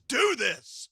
do this!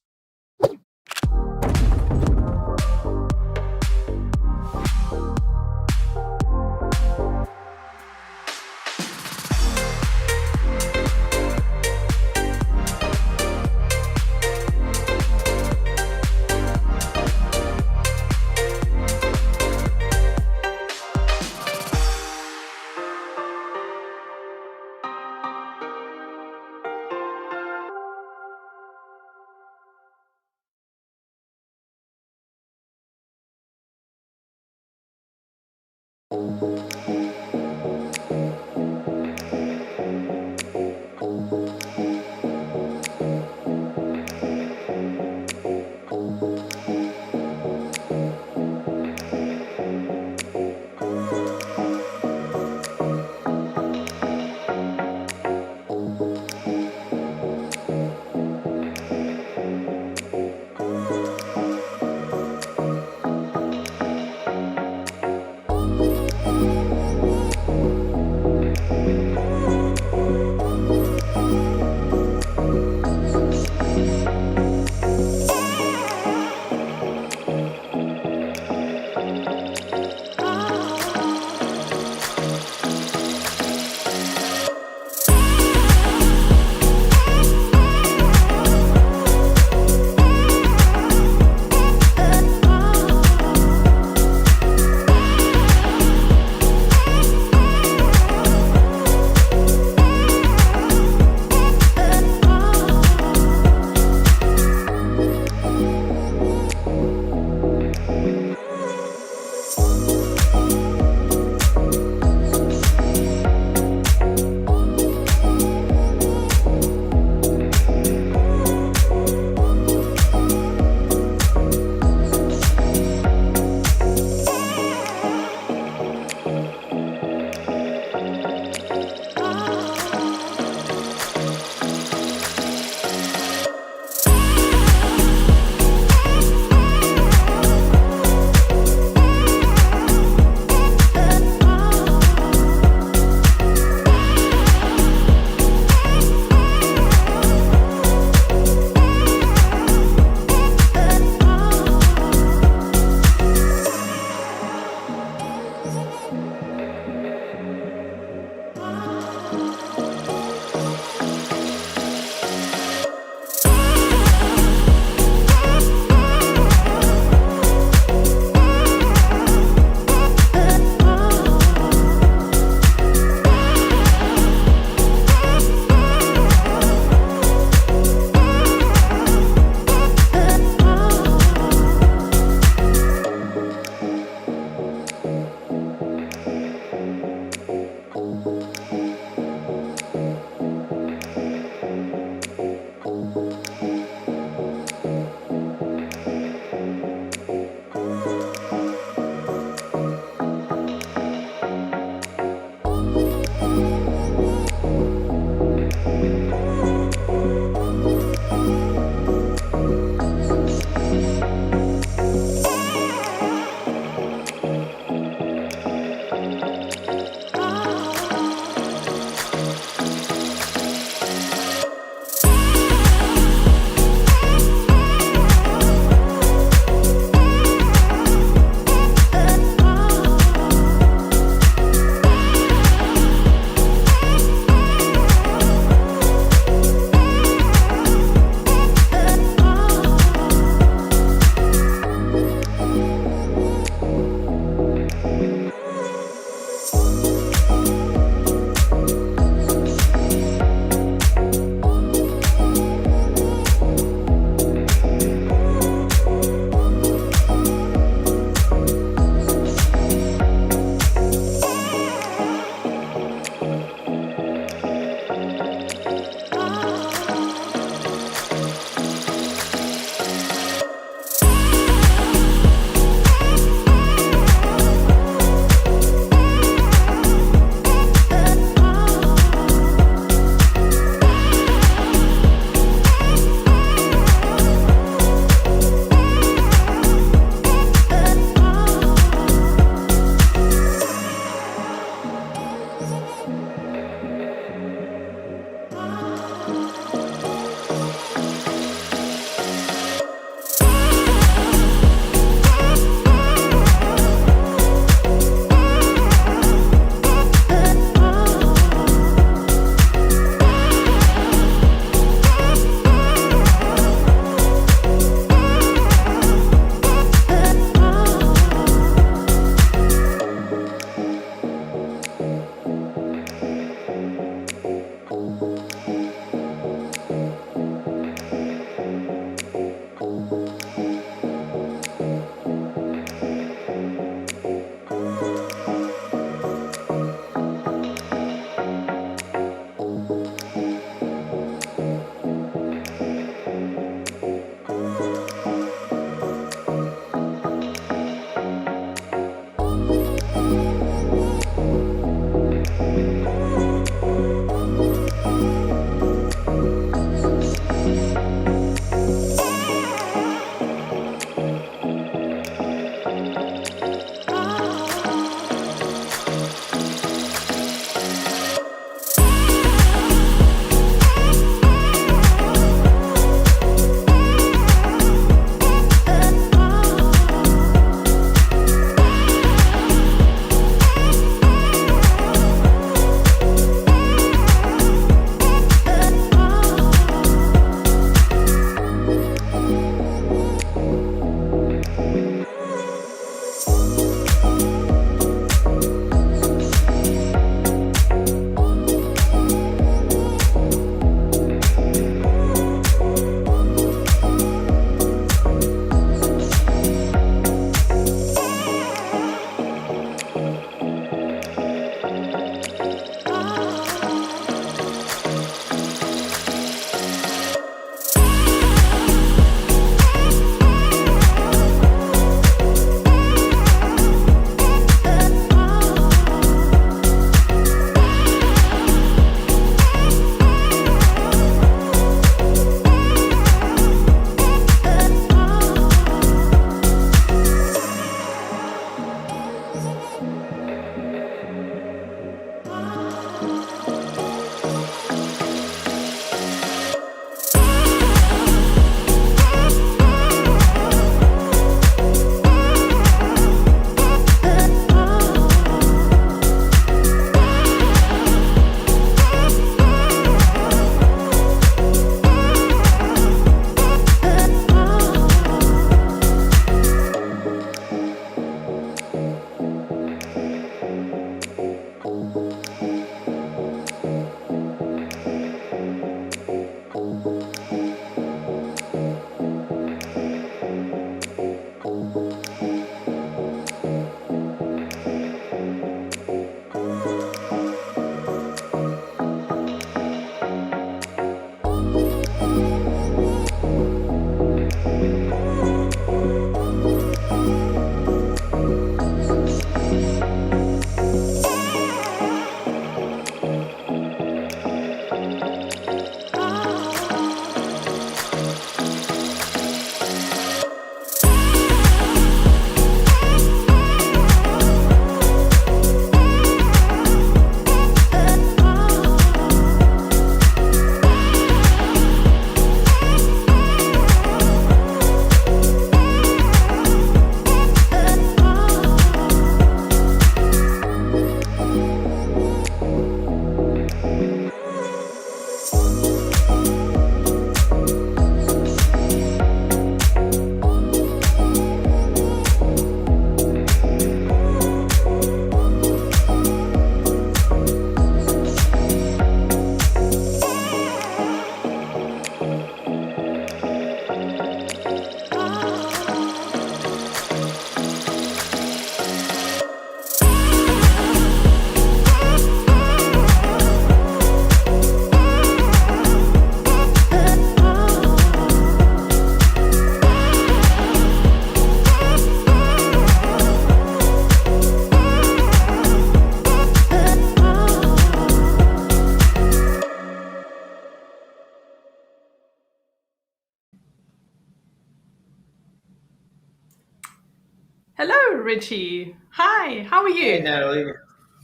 Hello, Ritchie. Hi, how are Hey, you? Natalie.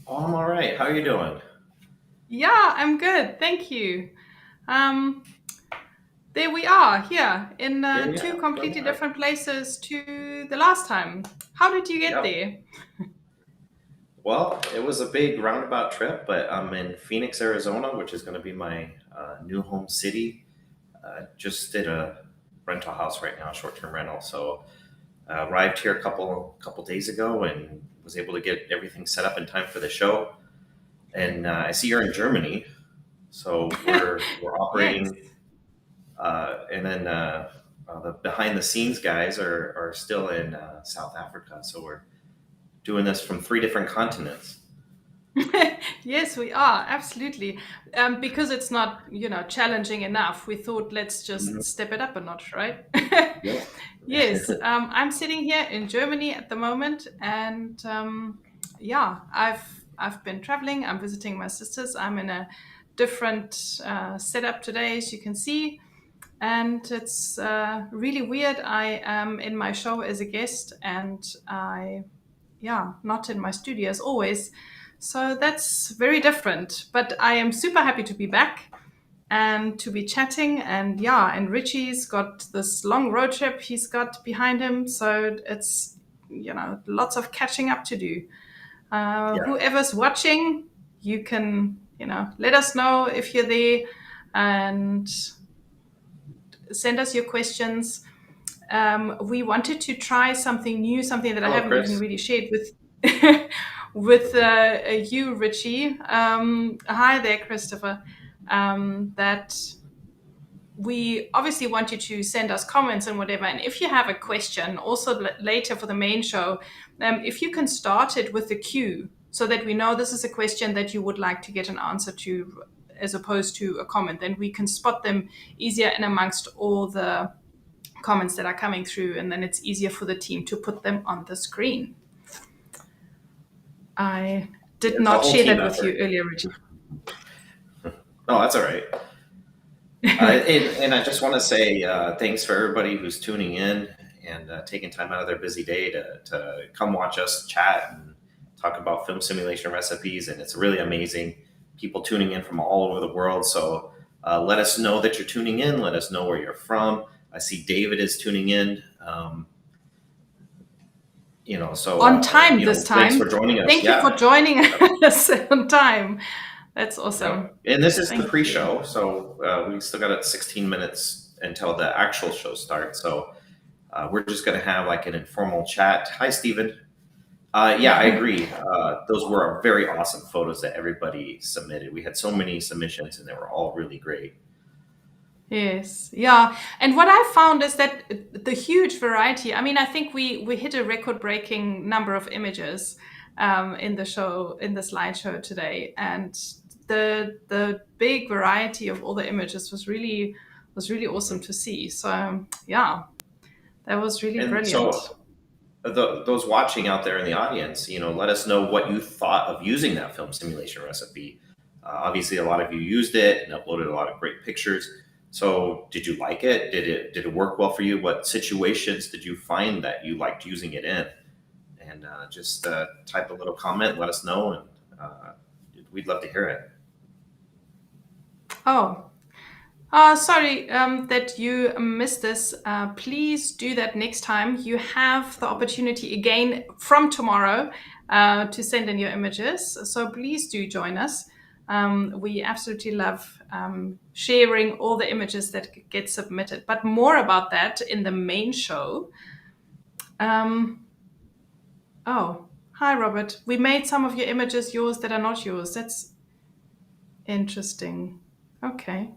Oh, I'm all right. How are you doing? Yeah, I'm good. Thank you. Um, there we are here in Yeah, two so am completely I. different places to the last time. How did you get Yep. there? Well, it was a big roundabout trip, but I'm in Phoenix, Arizona, which is going to be my new home city. Just did a rental house right now, short-term rental. So arrived here a couple days ago and was able to get everything set up in time for the show. And I see you're in Germany, so we're Yes. operating, and then the behind the scenes guys are still in South Africa. So we're doing this from three different continents. Yes, we are absolutely. Because it's not, challenging enough. We thought let's Mhm. just step it up a notch, right? Yep. Yes, I'm sitting here in Germany at the moment, and yeah, I've been traveling. I'm visiting my sisters. I'm in a different setup today, as you can see, and it's really weird. I am in my show as a guest, and yeah, not in my studio as always. So that's very different. But I am super happy to be back and to be chatting. And yeah, and Richie's got this long road trip he's got behind him. So it's, lots of catching up to do. Yeah. Whoever's watching, you can, let us know if you're there and send us your questions. We wanted to try something new, something that I Hello, haven't even Chris. really shared with with you, Richie. Hi there, Christopher. That we obviously want you to send us comments and whatever. And if you have a question, also later for the main show, if you can start it with the cue so that we know this is a question that you would like to get an answer to as opposed to a comment, then we can spot them easier in amongst all the comments that are coming through, and then it's easier for the team to put them on the screen. I did It's a not whole share team that with you effort. earlier, Richie. No, that's all right. And I just want to say thanks for everybody who's tuning in and taking time out of their busy day to come watch us chat and talk about film simulation recipes. And it's really amazing. People tuning in from all over the world. So let us know that you're tuning in. Let us know where you're from. I see David is tuning in. So On time this thanks time. for joining us. Thank you for Yeah. joining us on time. That's awesome. Yep. And this is the Thank you. pre-show, so we still got 16 minutes until the actual show starts. So we're just going to have like an informal chat. Hi, Stephen. Yeah, I agree. Those were very awesome photos that everybody submitted. We had so many submissions, and they were all really great. Yes, yeah. And what I found is that the huge variety. I mean, I think we hit a record-breaking number of images in the show, in the slideshow today, and the big variety of all the images was really awesome to see. So yeah, that was really And brilliant. so those watching out there in the audience, let us know what you thought of using that film simulation recipe. Obviously, a lot of you used it and uploaded a lot of great pictures. So, did you like it? Did it work well for you? What situations did you find that you liked using it in? And just type a little comment, let us know, and we'd love to hear it. Oh, sorry that you missed this. Please do that next time. You have the opportunity again from tomorrow to send in your images. So please do join us. We absolutely love sharing all the images that get submitted. But more about that in the main show. Um, oh, hi, Robert. We made some of your images yours that are not yours. That's interesting. Okay.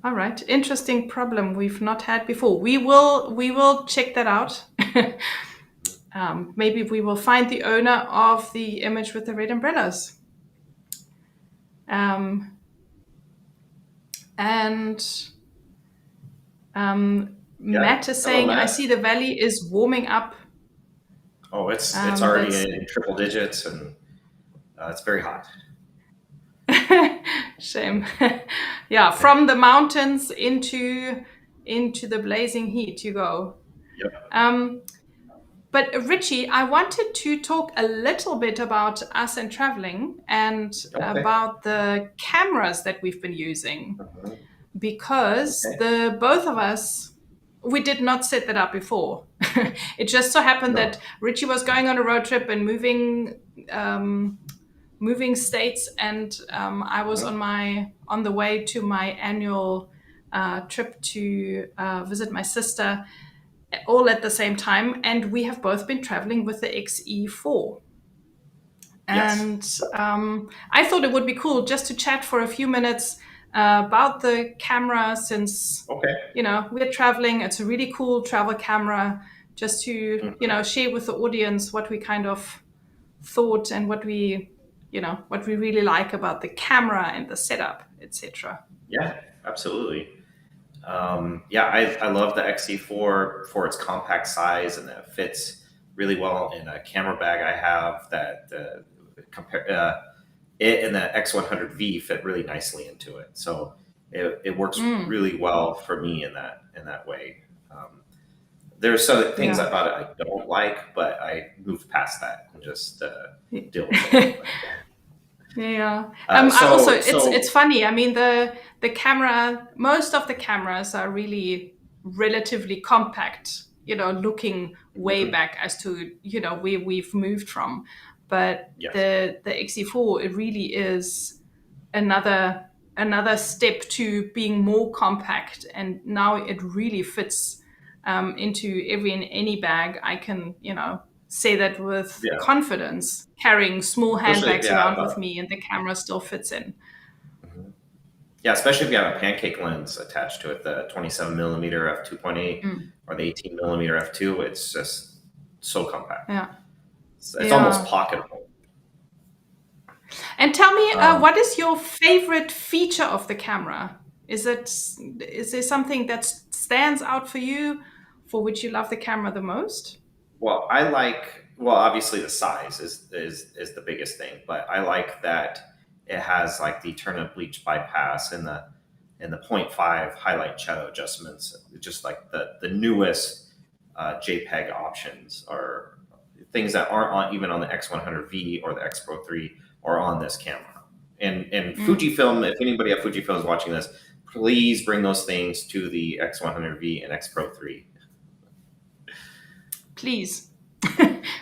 All right, interesting problem we've not had before. We will check that out. Maybe we will find the owner of the image with the red umbrellas. Um, and Yeah. Matt is Hello, saying, I Matt. see the valley is warming up. Oh, it's already That's in triple digits, and it's very hot. shame. Yeah, from the mountains into the blazing heat you go. Yep. Um, But Richie, I wanted to talk a little bit about us and traveling and Okay. about the cameras that we've been using, Mhm. because Okay. the both of us, we did not set that up before. It just so happened No. that Richie was going on a road trip and moving states, and I was Mhm. on the way to my annual trip to visit my sister, all at the same time, and we have both been traveling with the XE4. Yes. And I thought it would be cool just to chat for a few minutes about the camera, since Okay. we're traveling. It's a really cool travel camera, just to Mhm. share with the audience what we kind of thought, and what we really like about the camera and the setup, etc. Yeah, absolutely. Yeah, I love the XE4 for its compact size, and that fits really well in a camera bag I have. That compare it and the X100V fit really nicely into it. So it works Mm, really well for me in that way. Um, there's some things yeah. about it I don't like, but I moved past that and just deal with it. Yeah. I also, So it's funny. I mean, the camera, most of the cameras are really relatively compact, looking way mhm, back as to, where we've moved from. But yes, the XE4, it really is another another step to being more compact, and now it really fits into every and any bag. I can say that with yeah. confidence, carrying small Especially if you handbags have around with me, and the camera still fits in. mhm. Yeah, especially if you have a pancake lens attached to it, the 27 millimeter f2.8 Mm. or the 18 millimeter f2. It's just so compact. Yeah, It's almost yeah. pocketable. And tell me, Um, what is your favorite feature of the camera? Is there something that stands out for you, for which you love the camera the most? well, obviously the size is the biggest thing, but I like that it has like the Eterna Bleach Bypass and the point 0.5 highlight shadow adjustments. Just like the newest JPEG options are things that aren't even on the X100V or the X Pro 3 or on this camera. And Mm. Fujifilm, if anybody at Fujifilm is watching this, please bring those things to the X100V and X Pro 3. Please.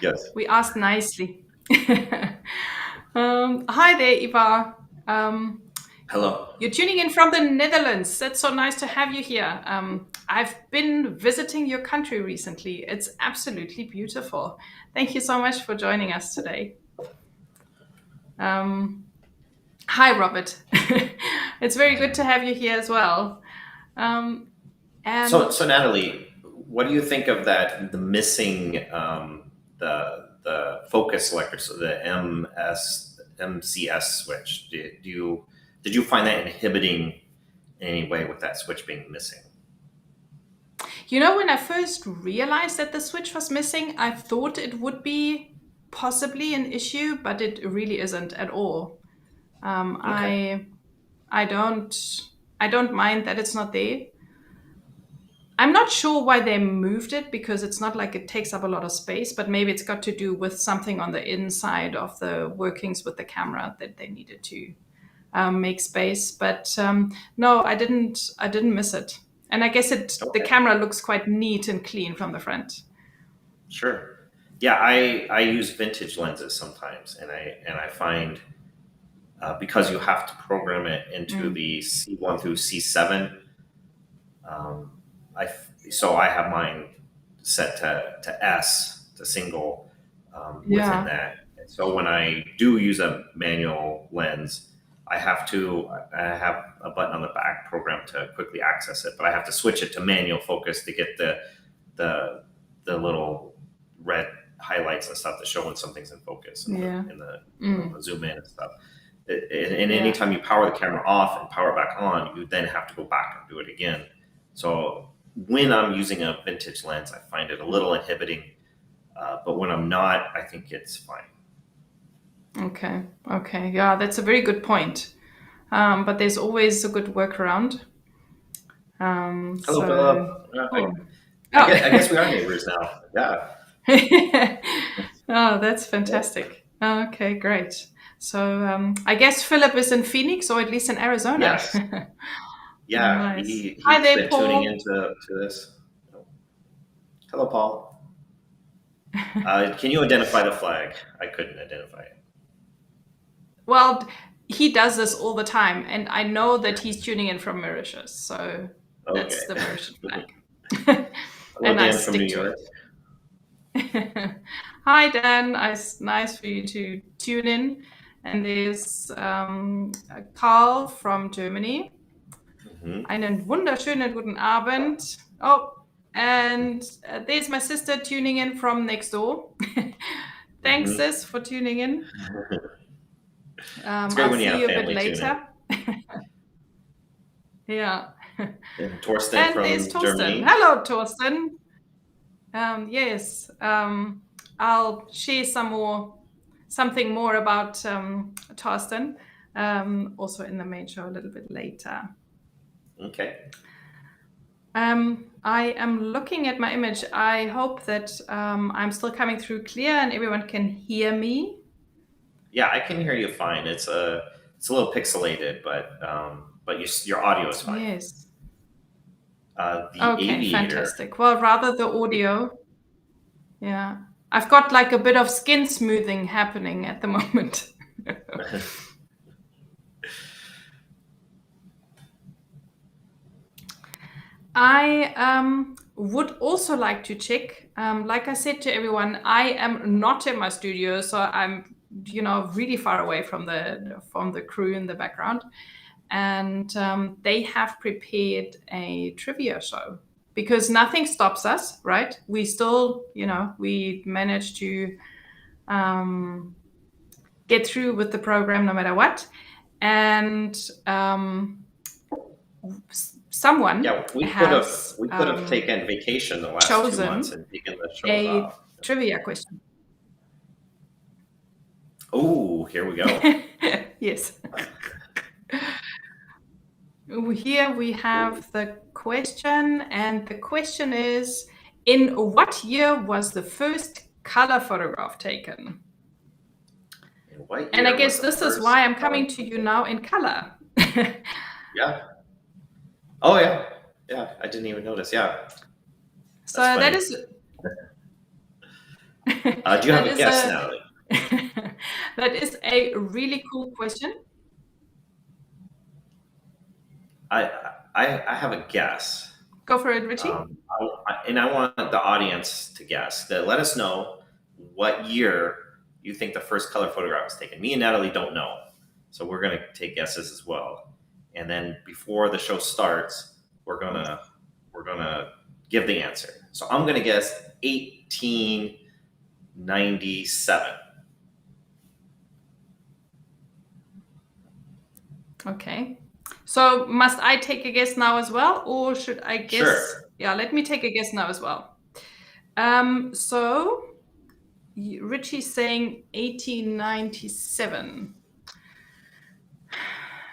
Yes. We asked nicely. Hi there, Ivar. Um, Hello. you're tuning in from the Netherlands. That's so nice to have you here. I've been visiting your country recently. It's absolutely beautiful. Thank you so much for joining us today. Um, Hi, Robert. It's very good to have you here as well. Um, So, and so Natalie, what do you think of that? The missing the focus selector, so the MCS switch. Did you find that inhibiting in any way with that switch being missing? when I first realized that the switch was missing, I thought it would be possibly an issue, but it really isn't at all. Um, Okay. I I don't I don't mind that it's not there. I'm not sure why they moved it, because it's not like it takes up a lot of space, but maybe it's got to do with something on the inside of the workings with the camera that they needed to make space. But no, I didn't miss it, and I guess the Okay. camera looks quite neat and clean from the front. Sure. Yeah, I use vintage lenses sometimes, and I find because you have to program it into Mm. the C1 through C7. Um, so I have mine set to S, to single, within Yeah, that. And so when I do use a manual lens, I have a button on the back programmed to quickly access it, but I have to switch it to manual focus to get the the little red highlights and stuff to show when something's in focus and yeah, the mm. zoom in and stuff. And Yeah. anytime you power the camera off and power it back on, you then have to go back and do it again. So when I'm using a vintage lens, I find it a little inhibiting. But when I'm not, I think it's fine. Okay. Okay. Yeah, that's a very good point. But there's always a good workaround. Hello, So Philip. cool. I Oh, guess we are neighbors now. Yeah. Oh, that's fantastic. Okay, great. So I guess Philip is in Phoenix or at least in Arizona. Yes. Yeah, Nice. Hi he's there, been tuning Paul. into this. Hello, Paul. Can you identify the flag? I couldn't identify it. Well, he does this all the time, and I know that he's tuning in from Mauritius, so Okay. that's the Mauritian flag. Hello, And I Dan from New stick to York. it. Hi, Dan. Nice for you to tune in. And there's Carl from Germany. Hmm. Einen wunderschönen guten Abend. Oh, and there's my sister tuning in from next door. Thanks, Hmm. sis, for tuning in. It's great I'll when you see have you a bit family tune in. later. Yeah. And Torsten And there's from Torsten. Germany. Hello, Torsten. Yes, I'll share something more about Torsten, also in the main show a little bit later. Okay. I am looking at my image. I hope that I'm still coming through clear and everyone can hear me. Yeah, I can hear you fine. It's a little pixelated, but your audio is fine. Yes. The Okay, Aviator. fantastic. Well, rather the audio. Yeah. I've got like a bit of skin smoothing happening at the moment. I would also like to check. Like I said to everyone, I am not in my studio, so I'm, really far away from the crew in the background, and they have prepared a trivia show because nothing stops us, right? We still, we manage to get through with the program no matter what, and someone Yeah, has we could have taken vacation the last 2 months chosen and taken the shows a off. trivia question. Oh, here we go. Yes. Here we have the question, and the question is, in what year was the first color photograph taken? In what And I year was guess the this is first why I'm color coming to you photo? now in color. Yeah. Oh yeah. Yeah, I didn't even notice. Yeah. So That's that funny. is Do you have that a is guess, a Natalie? that is a really cool question. I I have a guess. Go for it, Ritchie. And I want the audience to guess. That let us know what year you think the first color photograph was taken. Me and Natalie don't know, so we're gonna take guesses as well. And then before the show starts, we're gonna give the answer. So I'm gonna guess 1897. Okay. So must I take a guess now as well, or should I guess? Sure. Yeah, let me take a guess now as well. So Ritchie's saying 1897.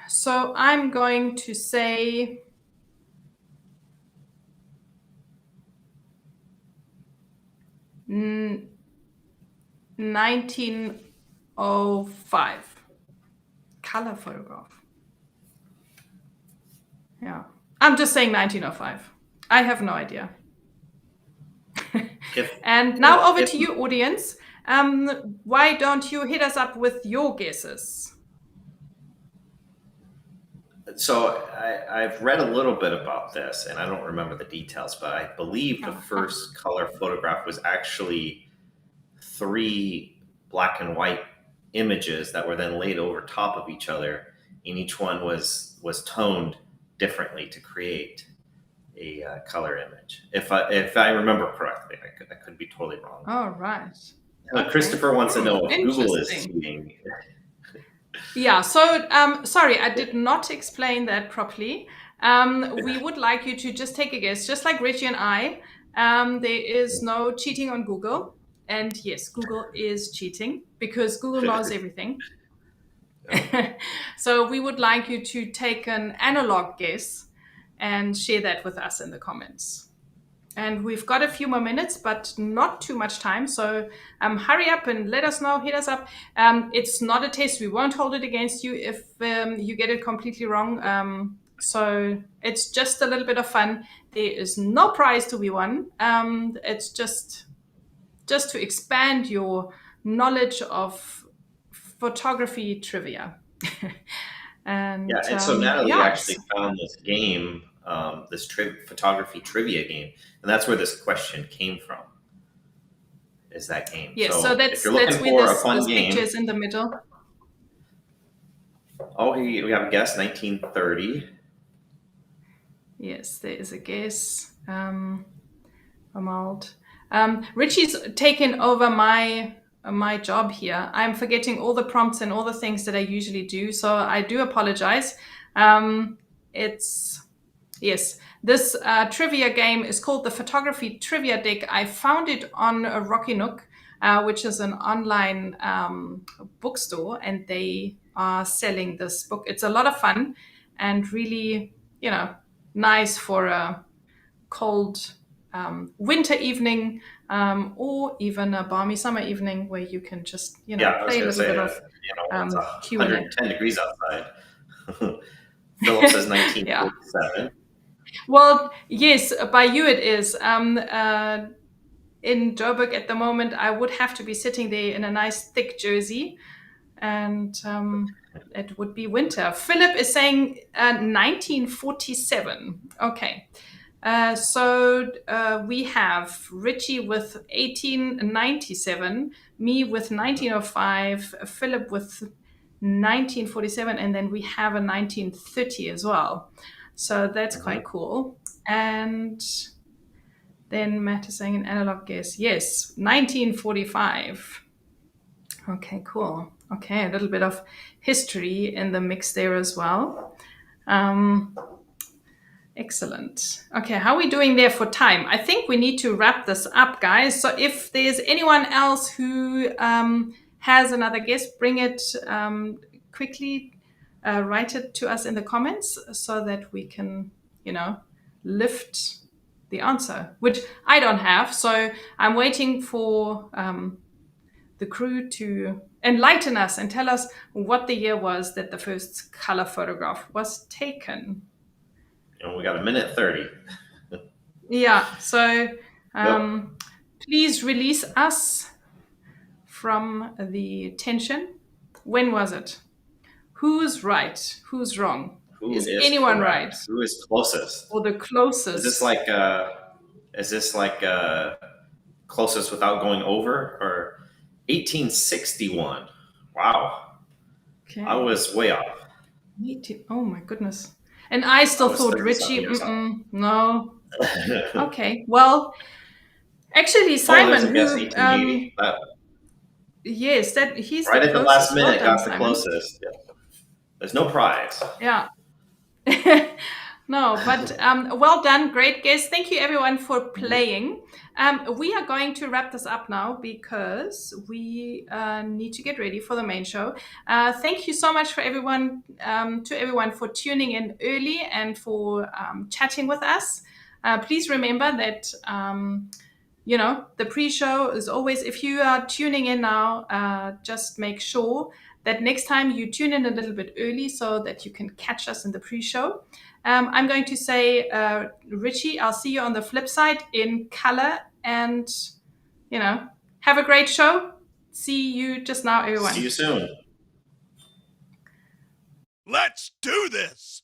So I'm going to say 1905. Color photograph. Yeah. I'm just saying 1905. I have no idea. If And now over if to you, audience. Why don't you hit us up with your guesses? so, I've read a little bit about this, and I don't remember the details, but I believe the Uh-huh. first color photograph was actually three black and white images that were then laid over top of each other, and each one was toned differently to create a color image. If I remember correctly, I could be totally wrong. All right. Okay. Christopher wants to know if Google is Interesting. cheating. Yeah. So, sorry, I did not explain that properly. We would like you to just take a guess, just like Richie and I. There is no cheating on Google, and yes, Google is cheating because Google knows everything. So we would like you to take an analog guess and share that with us in the comments. And we've got a few more minutes, but not too much time. So hurry up and let us know, hit us up. It's not a test. We won't hold it against you if you get it completely wrong. So it's just a little bit of fun. There is no prize to be won. It's just to expand your knowledge of photography trivia. And so Nathalie actually found this game, this photography trivia game, and that's where this question came from. Is that game? Yes, so that's, if you're looking where for a fun this game, picture is in the middle. Oh, we have a guess, 1930. Yes, there is a guess. Ritchie's taken over my job here. I'm forgetting all the prompts and all the things that I usually do, so I do apologize. This trivia game is called the Photography Trivia Deck. I found it on Rocky Nook, which is an online bookstore, and they are selling this book. It's a lot of fun and really, nice for a cold winter evening, or even a balmy summer evening where you can just, play a little bit of it's Q&A. 110 degrees outside. Philip says 1947. Yeah. Well, yes, by you it is. In Joburg at the moment, I would have to be sitting there in a nice thick jersey, and it would be winter. Philip is saying 1947. Okay. So we have Ritchie with 1897, me with 1905, Philip with 1947, and then we have a 1930 as well. So that's quite cool. And then Matt is saying an analog guess. Yes, 1945. Okay, cool. Okay, a little bit of history in the mix there as well. Excellent. Okay, how are we doing there for time? I think we need to wrap this up, guys. So if there's anyone else who has another guess, bring it quickly. Write it to us in the comments so that we can, lift the answer, which I don't have. So I'm waiting for the crew to enlighten us and tell us what the year was that the first color photograph was taken. We got 1:30. Yeah, so please release us from the tension. When was it? Who's right? Who's wrong? Is anyone correct? right? Who is closest? Or the closest? Is this like closest without going over, or 1861? Wow. Okay. I was way off. Oh my goodness. And I still thought Ritchie, no. Okay, well, actually, Simon, yes, that he's right the at the last minute got the closest. Yeah. There's no prize. Yeah. No, but well done, great guess. Thank you, everyone, for playing. We are going to wrap this up now because we need to get ready for the main show. Thank you so much for everyone for tuning in early and for chatting with us. Please remember that the pre-show is always, if you are tuning in now, just make sure that next time you tune in a little bit early so that you can catch us in the pre-show. I'm going to say, Ritchie, I'll see you on the flip side in color, and, have a great show. See you just now, everyone. See you soon. Let's do this.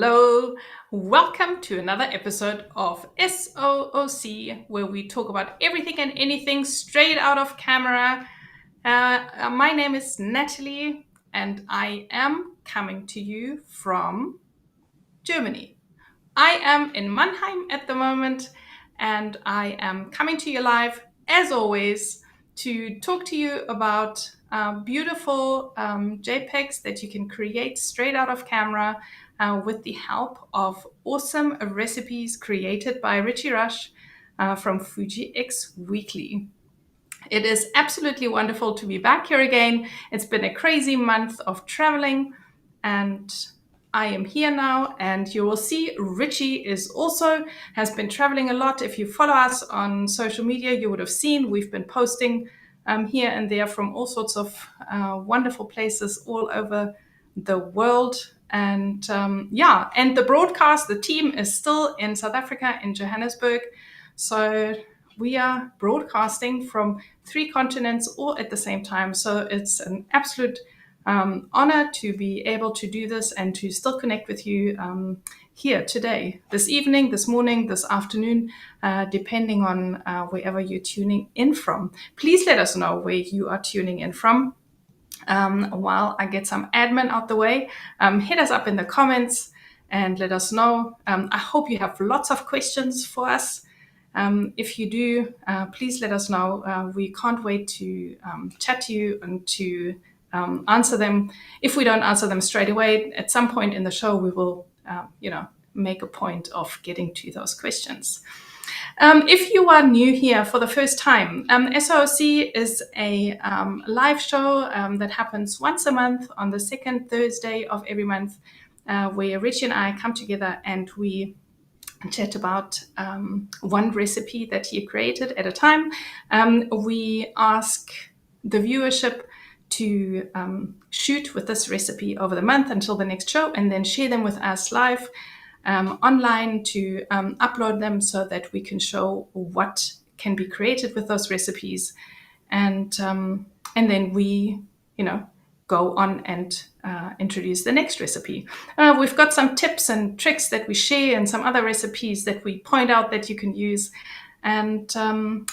Hello, welcome to another episode of SOOC, where we talk about everything and anything straight out of camera. My name is Nathalie, and I am coming to you from Germany. I am in Mannheim at the moment, and I am coming to you live, as always, to talk to you about beautiful JPEGs that you can create straight out of camera with the help of awesome recipes created by Roesch from Fuji X Weekly. It is absolutely wonderful to be back here again. It's been a crazy month of traveling, and I am here now, and you will see Ritchie has been traveling a lot. If you follow us on social media, you would have seen we've been posting here and there from all sorts of wonderful places all over the world. And and the broadcast, the team is still in South Africa, in Johannesburg. So we are broadcasting from 3 continents all at the same time. So it's an absolute honor to be able to do this and to still connect with you here today, this evening, this morning, this afternoon, depending on wherever you're tuning in from. Please let us know where you are tuning in from. While I get some admin out the way, hit us up in the comments and let us know. I hope you have lots of questions for us. If you do, please let us know. We can't wait to chat to you and to answer them. If we don't answer them straight away, at some point in the show, we will, make a point of getting to those questions. If you are new here for the first time, SOC is a live show that happens once a month on the second Thursday of every month, where Ritchie and I come together and we chat about one recipe that he created at a time. We ask the viewership to shoot with this recipe over the month until the next show, and then share them with us live online to upload them so that we can show what can be created with those recipes. And then we, go on and introduce the next recipe. We've got some tips and tricks that we share and some other recipes that we point out that you can use. And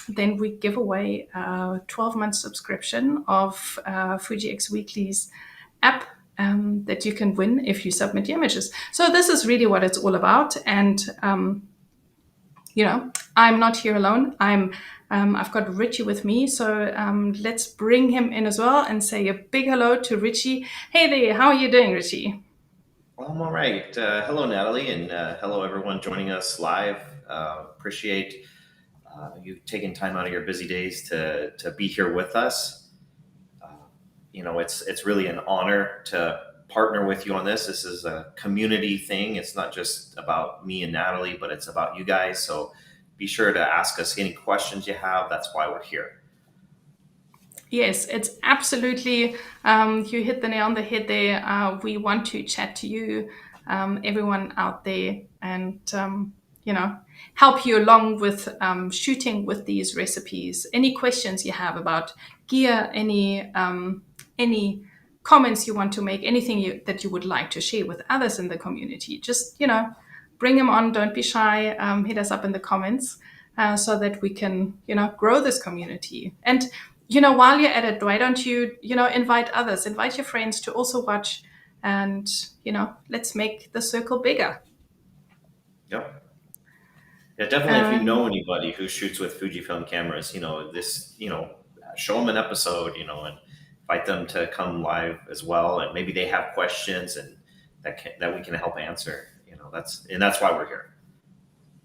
then we give away a 12-month subscription of Fuji X Weekly's app that you can win if you submit your images. So this is really what it's all about. And, I'm not here alone. I've got Ritchie with me. So let's bring him in as well and say a big hello to Ritchie. Hey there, how are you doing, Ritchie? Well, I'm all right. Hello, Nathalie, and hello, everyone joining us live. Appreciate you taking time out of your busy days to be here with us. It's really an honor to partner with you on this. This is a community thing. It's not just about me and Nathalie, but it's about you guys. So be sure to ask us any questions you have. That's why we're here. Yes, it's absolutely, you hit the nail on the head there. We want to chat to you, everyone out there, and, help you along with shooting with these recipes. Any questions you have about gear, any comments you want to make, anything that you would like to share with others in the community, just, bring them on. Don't be shy. Hit us up in the comments so that we can, grow this community. And, while you're at it, why don't you, invite others, invite your friends to also watch, and, let's make the circle bigger. Yep. Yeah, definitely. If you know anybody who shoots with Fujifilm cameras, show them an episode, and invite them to come live as well. And maybe they have questions and that we can help answer. That's why we're here.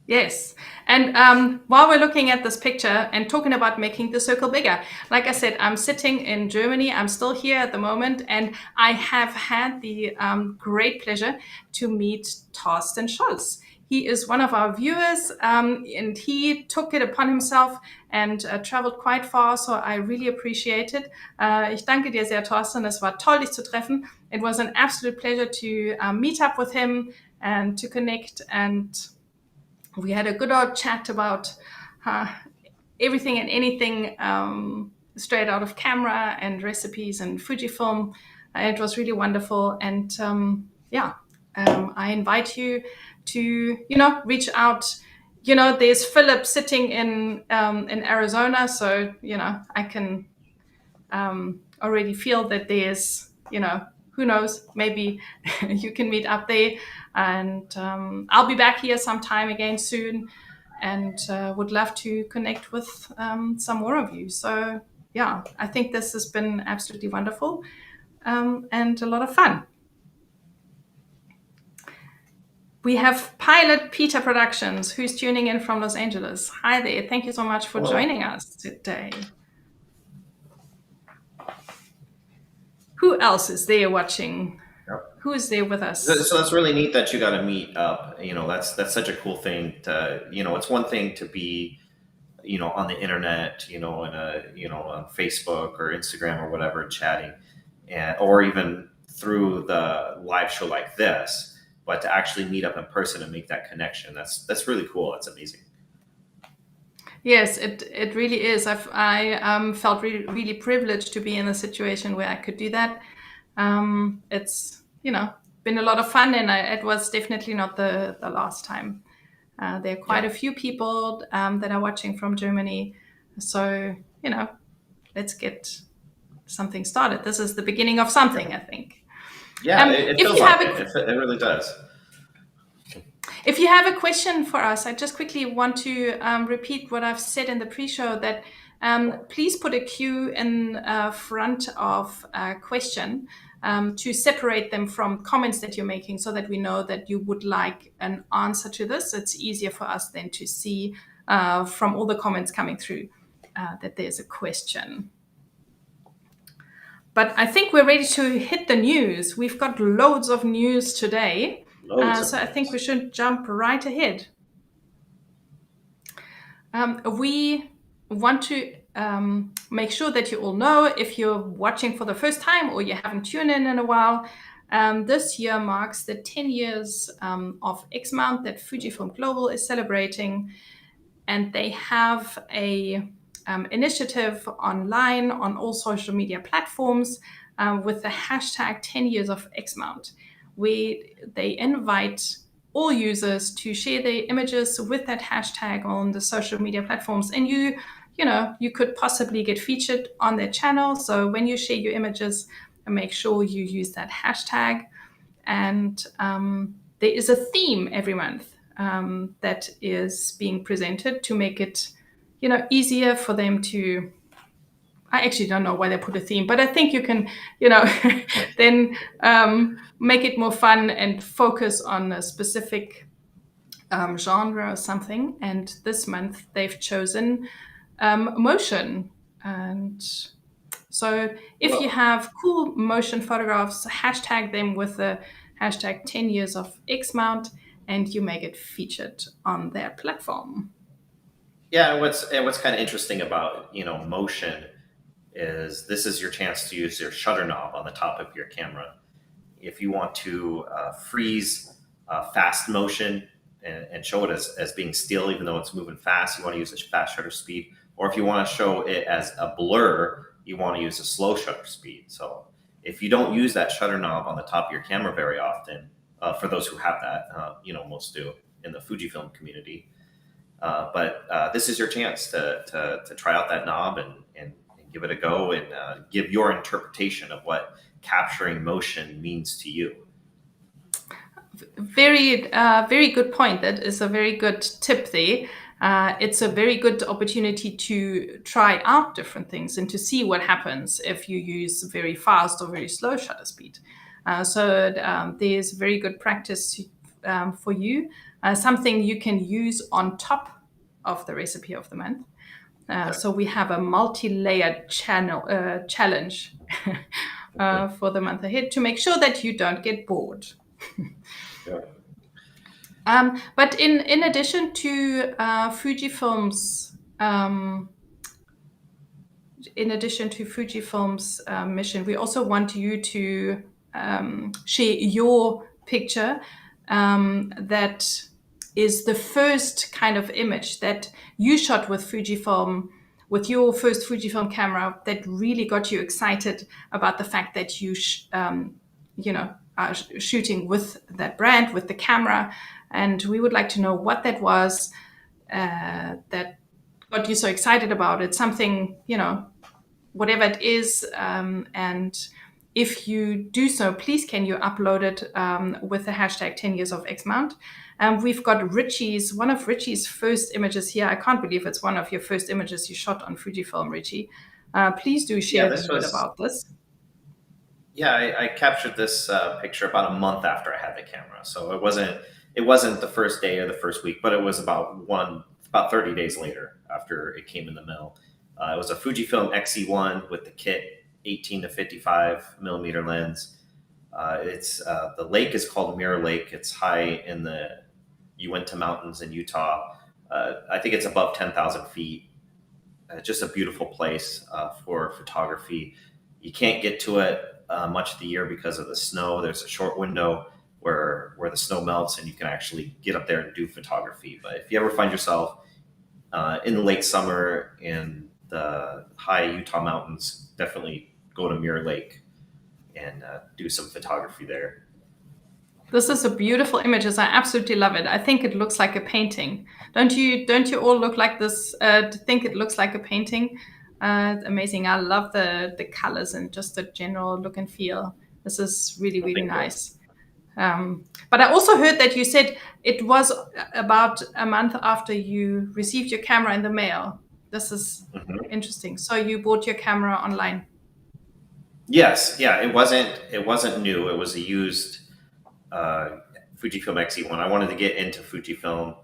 Yes. And while we're looking at this picture and talking about making the circle bigger, like I said, I'm sitting in Germany. I'm still here at the moment, and I have had the great pleasure to meet Thorsten Scholz. He is one of our viewers, and he took it upon himself and traveled quite far, so I really appreciate it. Ich danke dir sehr, Thorsten. Es war toll, dich zu treffen. It was an absolute pleasure to meet up with him and to connect, and we had a good old chat about everything and anything straight out of camera and recipes and Fujifilm. It was really wonderful, and I invite you to, reach out. There's Philip sitting in Arizona, so I can already feel that there's, who knows, maybe you can meet up there. And I'll be back here sometime again soon, and would love to connect with some more of you. So yeah, I think this has been absolutely wonderful and a lot of fun. We have Pilot Peter Productions, who's tuning in from Los Angeles. Hi there. Thank you so much for joining us today. Who else is there watching? Yep. Who is there with us? So that's really neat that you got to meet up. That's such a cool thing to, it's one thing to be, on the internet, in on Facebook or Instagram or whatever, chatting, or even through the live show like this, but to actually meet up in person and make that connection, that's really cool. That's amazing. Yes, it really is. I felt really, really privileged to be in a situation where I could do that. It's, been a lot of fun, and it was definitely not the last time. There are quite a few people that are watching from Germany. So, let's get something started. This is the beginning of something, I think. Yeah, it feels like it. It really does. If you have a question for us, I just quickly want to repeat what I've said in the pre-show, that please put a Q in front of a question to separate them from comments that you're making, so that we know that you would like an answer to this. It's easier for us then to see from all the comments coming through that there's a question. But I think we're ready to hit the news. We've got loads of news today. So I think we should jump right ahead. We want to make sure that you all know, if you're watching for the first time or you haven't tuned in a while, this year marks the 10 years of X-Mount that Fujifilm Global is celebrating. And they have a initiative online on all social media platforms with the hashtag 10 years of X-Mount. They invite all users to share their images with that hashtag on the social media platforms, and you could possibly get featured on their channel. So when you share your images, make sure you use that hashtag. And there is a theme every month that is being presented to make it easier for them to. I actually don't know why they put a theme, but I think you can, then make it more fun and focus on a specific genre or something. And this month they've chosen motion. And so if you have cool motion photographs, hashtag them with the hashtag 10 years of X-Mount, and you may get featured on their platform. Yeah, and what's kind of interesting about motion is this is your chance to use your shutter knob on the top of your camera. If you want to freeze fast motion and show it as being still, even though it's moving fast, you want to use a fast shutter speed. Or if you want to show it as a blur, you want to use a slow shutter speed. So if you don't use that shutter knob on the top of your camera very often, for those who have that, most do in the Fujifilm community. But this is your chance to try out that knob and give it a go, and give your interpretation of what capturing motion means to you. Very, very good point. That is a very good tip there. It's a very good opportunity to try out different things and to see what happens if you use very fast or very slow shutter speed. So there's very good practice for you, something you can use on top of the recipe of the month. So we have a multi-layered challenge for the month ahead to make sure that you don't get bored. But in addition to Fujifilm's mission, we also want you to share your picture that is the first kind of image that you shot with Fujifilm, with your first Fujifilm camera, that really got you excited about the fact that you shooting with that brand, with the camera, and we would like to know what that was that got you so excited about it. Something, whatever it is, and if you do so, please can you upload it with the hashtag 10 years of Xmount. We've got one of Ritchie's first images here. I can't believe it's one of your first images you shot on Fujifilm, Ritchie. Please do share a little bit about this. Yeah, I captured this picture about a month after I had the camera, so it wasn't the first day or the first week, but it was about 30 days later after it came in the mail. It was a Fujifilm XE1 with the kit 18 to 55 millimeter lens. It's the lake is called Mirror Lake. It's high in the Uinta Mountains in Utah. I think it's above 10,000 feet. Just a beautiful place for photography. You can't get to it much of the year because of the snow. There's a short window where the snow melts and you can actually get up there and do photography. But if you ever find yourself in the late summer in the high Utah mountains, definitely go to Mirror Lake and do some photography there. This is a beautiful image. I absolutely love it. I think it looks like a painting. Don't you all look like this? Think it looks like a painting? It's amazing. I love the colors and just the general look and feel. This is really, really nice. But I also heard that you said it was about a month after you received your camera in the mail. This is interesting. So you bought your camera online? Yes. Yeah. It wasn't new. It was a used Fujifilm XE1. I wanted to get into Fujifilm,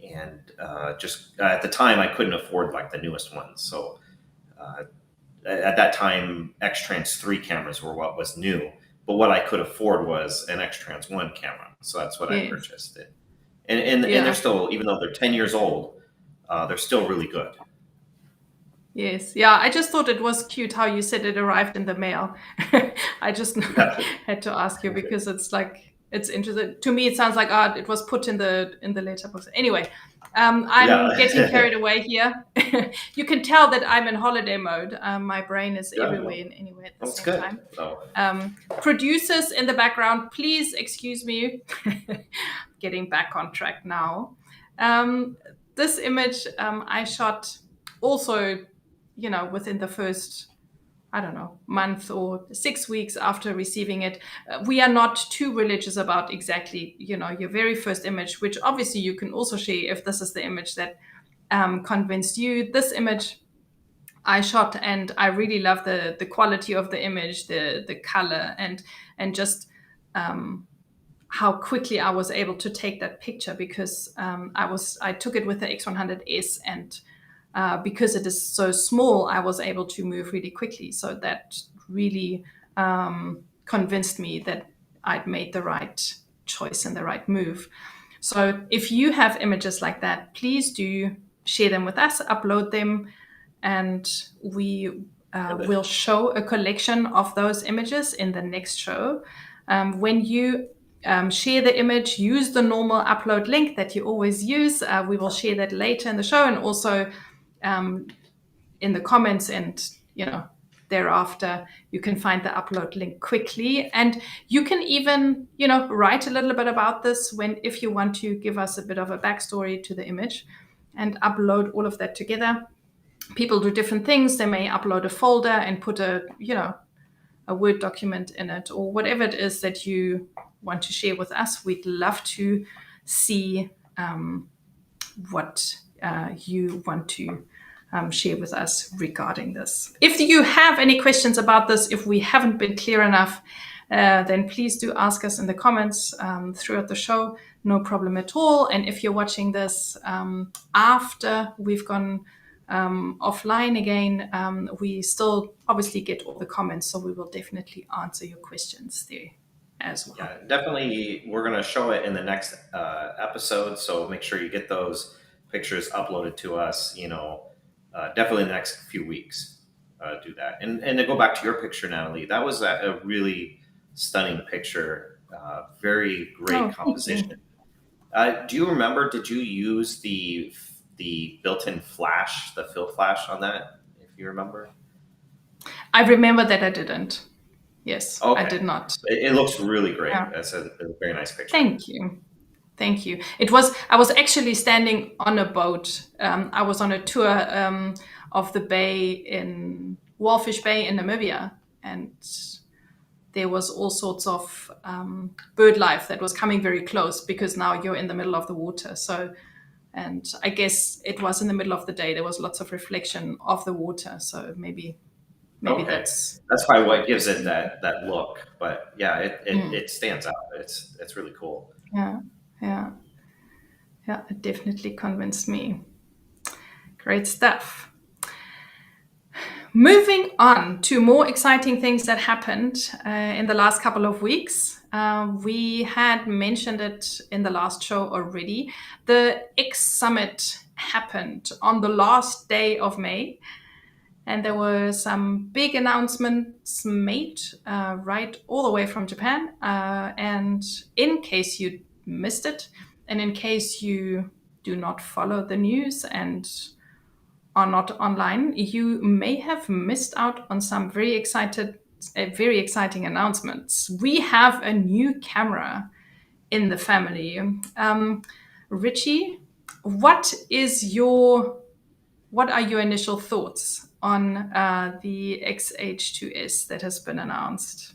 and just at the time I couldn't afford like the newest ones. So at that time, X-Trans 3 cameras were what was new. But what I could afford was an X-Trans 1 camera. So that's what I purchased. And they're still, even though they're 10 years old, they're still really good. Yes. Yeah. I just thought it was cute how you said it arrived in the mail. I just had to ask you because it's interesting. To me, it sounds like it was put in the letterbox. Anyway, I'm getting carried away here. You can tell that I'm in holiday mode. My brain is everywhere and anywhere at the same time. So. Producers in the background, please excuse me. Getting back on track now. This image I shot also, within the first, I don't know, month or 6 weeks after receiving it. We are not too religious about exactly, your very first image, which obviously you can also share if this is the image that convinced you. This image I shot, and I really love the quality of the image, the color, and just how quickly I was able to take that picture because I took it with the X100S, and because it is so small, I was able to move really quickly. So that really convinced me that I'd made the right choice and the right move. So if you have images like that, please do share them with us, upload them, and we will show a collection of those images in the next show. When you share the image, use the normal upload link that you always use. We will share that later in the show, and also in the comments, and thereafter you can find the upload link quickly, and you can even write a little bit about this if you want to give us a bit of a backstory to the image and upload all of that together. People do different things. They may upload a folder and put a Word document in it, or whatever it is that you want to share with us. We'd love to see what you want to share with us regarding this. If you have any questions about this, if we haven't been clear enough, then please do ask us in the comments throughout the show. No problem at all. And if you're watching this after we've gone offline again, we still obviously get all the comments, so we will definitely answer your questions there as well. Yeah, definitely. We're going to show it in the next episode, so make sure you get those pictures uploaded to us, definitely in the next few weeks. Do that. And to go back to your picture, Nathalie, that was a really stunning picture. Very great composition. Do you remember, did you use the built-in flash, the fill flash on that, if you remember? I remember that I didn't. Yes, I Okay. did not. It looks really great. Yeah. That's a very nice picture. Thank you. Thank you. I was actually standing on a boat. I was on a tour of the bay in Walfish Bay in Namibia, and there was all sorts of bird life that was coming very close because now you're in the middle of the water. So, and I guess it was in the middle of the day. There was lots of reflection of the water. So maybe Okay. that's probably what what gives you're it seeing. that look. But yeah, it stands out. It's really cool. Yeah, yeah, yeah. It definitely convinced me. Great stuff. Moving on to more exciting things that happened in the last couple of weeks. We had mentioned it in the last show already. The X Summit happened on the last day of May, and there were some big announcements made right all the way from Japan. And in case you missed it, and in case you do not follow the news and are not online, you may have missed out on some very exciting announcements. We have a new camera in the family. Ritchie, what are your initial thoughts on the XH2S that has been announced?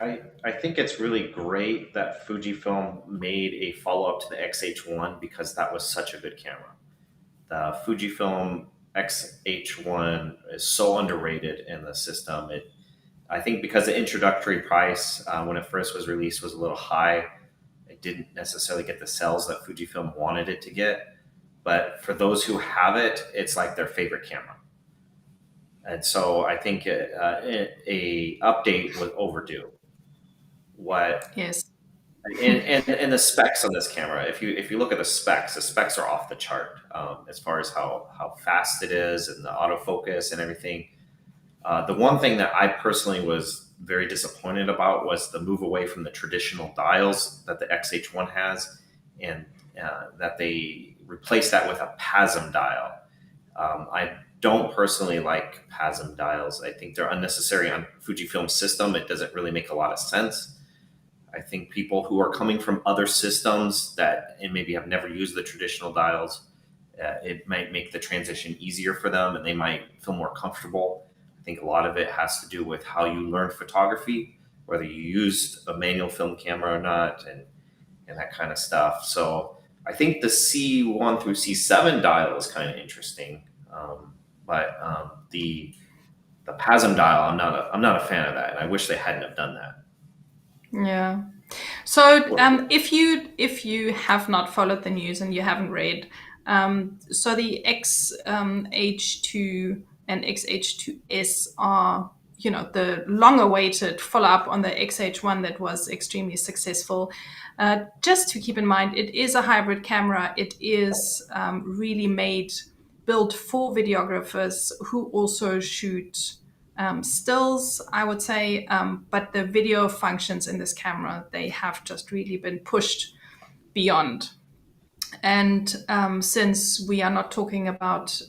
I think it's really great that Fujifilm made a follow up to the XH1 because that was such a good camera. The Fujifilm XH1 is so underrated in the system. I think because the introductory price when it first was released was a little high, it didn't necessarily get the sales that Fujifilm wanted it to get. But for those who have it, it's like their favorite camera. And so I think a update was overdue. Yes. And the specs on this camera, if you look at the specs are off the chart as far as how fast it is and the autofocus and everything. The one thing that I personally was very disappointed about was the move away from the traditional dials that the XH1 has, and that they replaced that with a PASM dial. I don't personally like PASM dials. I think they're unnecessary on Fujifilm system. It doesn't really make a lot of sense. I think people who are coming from other systems and maybe have never used the traditional dials, it might make the transition easier for them and they might feel more comfortable. I think a lot of it has to do with how you learn photography, whether you used a manual film camera or not, and that kind of stuff. So I think the C1 through C7 dial is kind of interesting, but the PASM dial, I'm not a fan of that, and I wish they hadn't have done that. Yeah. So if you have not followed the news and you haven't read, so the XH2 and XH2S are, the long-awaited follow-up on the XH1 that was extremely successful. Just to keep in mind, it is a hybrid camera. It is really built for videographers who also shoot stills, I would say, but the video functions in this camera, they have just really been pushed beyond. And since we are not talking about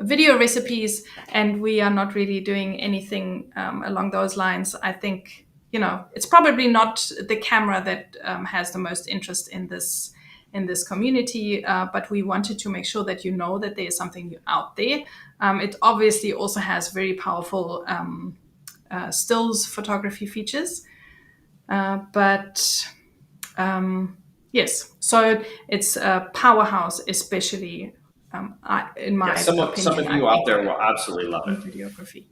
video recipes and we are not really doing anything along those lines, I think, it's probably not the camera that has the most interest in this community, but we wanted to make sure that that there is something new out there. It obviously also has very powerful stills photography features, but yes, so it's a powerhouse, especially in my Some of opinion. you out there will absolutely love it. Videography.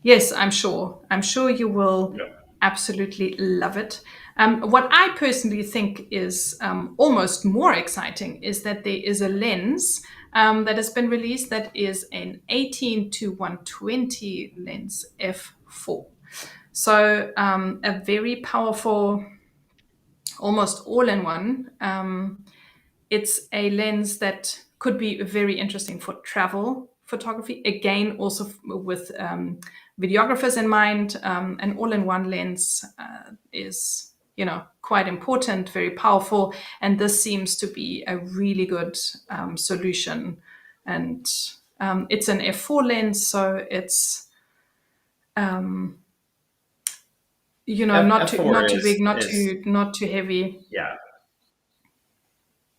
Yes, I'm sure. I'm sure you will absolutely love it. What I personally think is almost more exciting is that there is a lens that has been released that is an 18 to 120 lens f4. So a very powerful, almost all-in-one. It's a lens that could be very interesting for travel photography. Again, also with videographers in mind, an all-in-one lens is, quite important, very powerful, and this seems to be a really good solution. And it's an f4 lens, so it's um, not too F4 big, is not too heavy. yeah.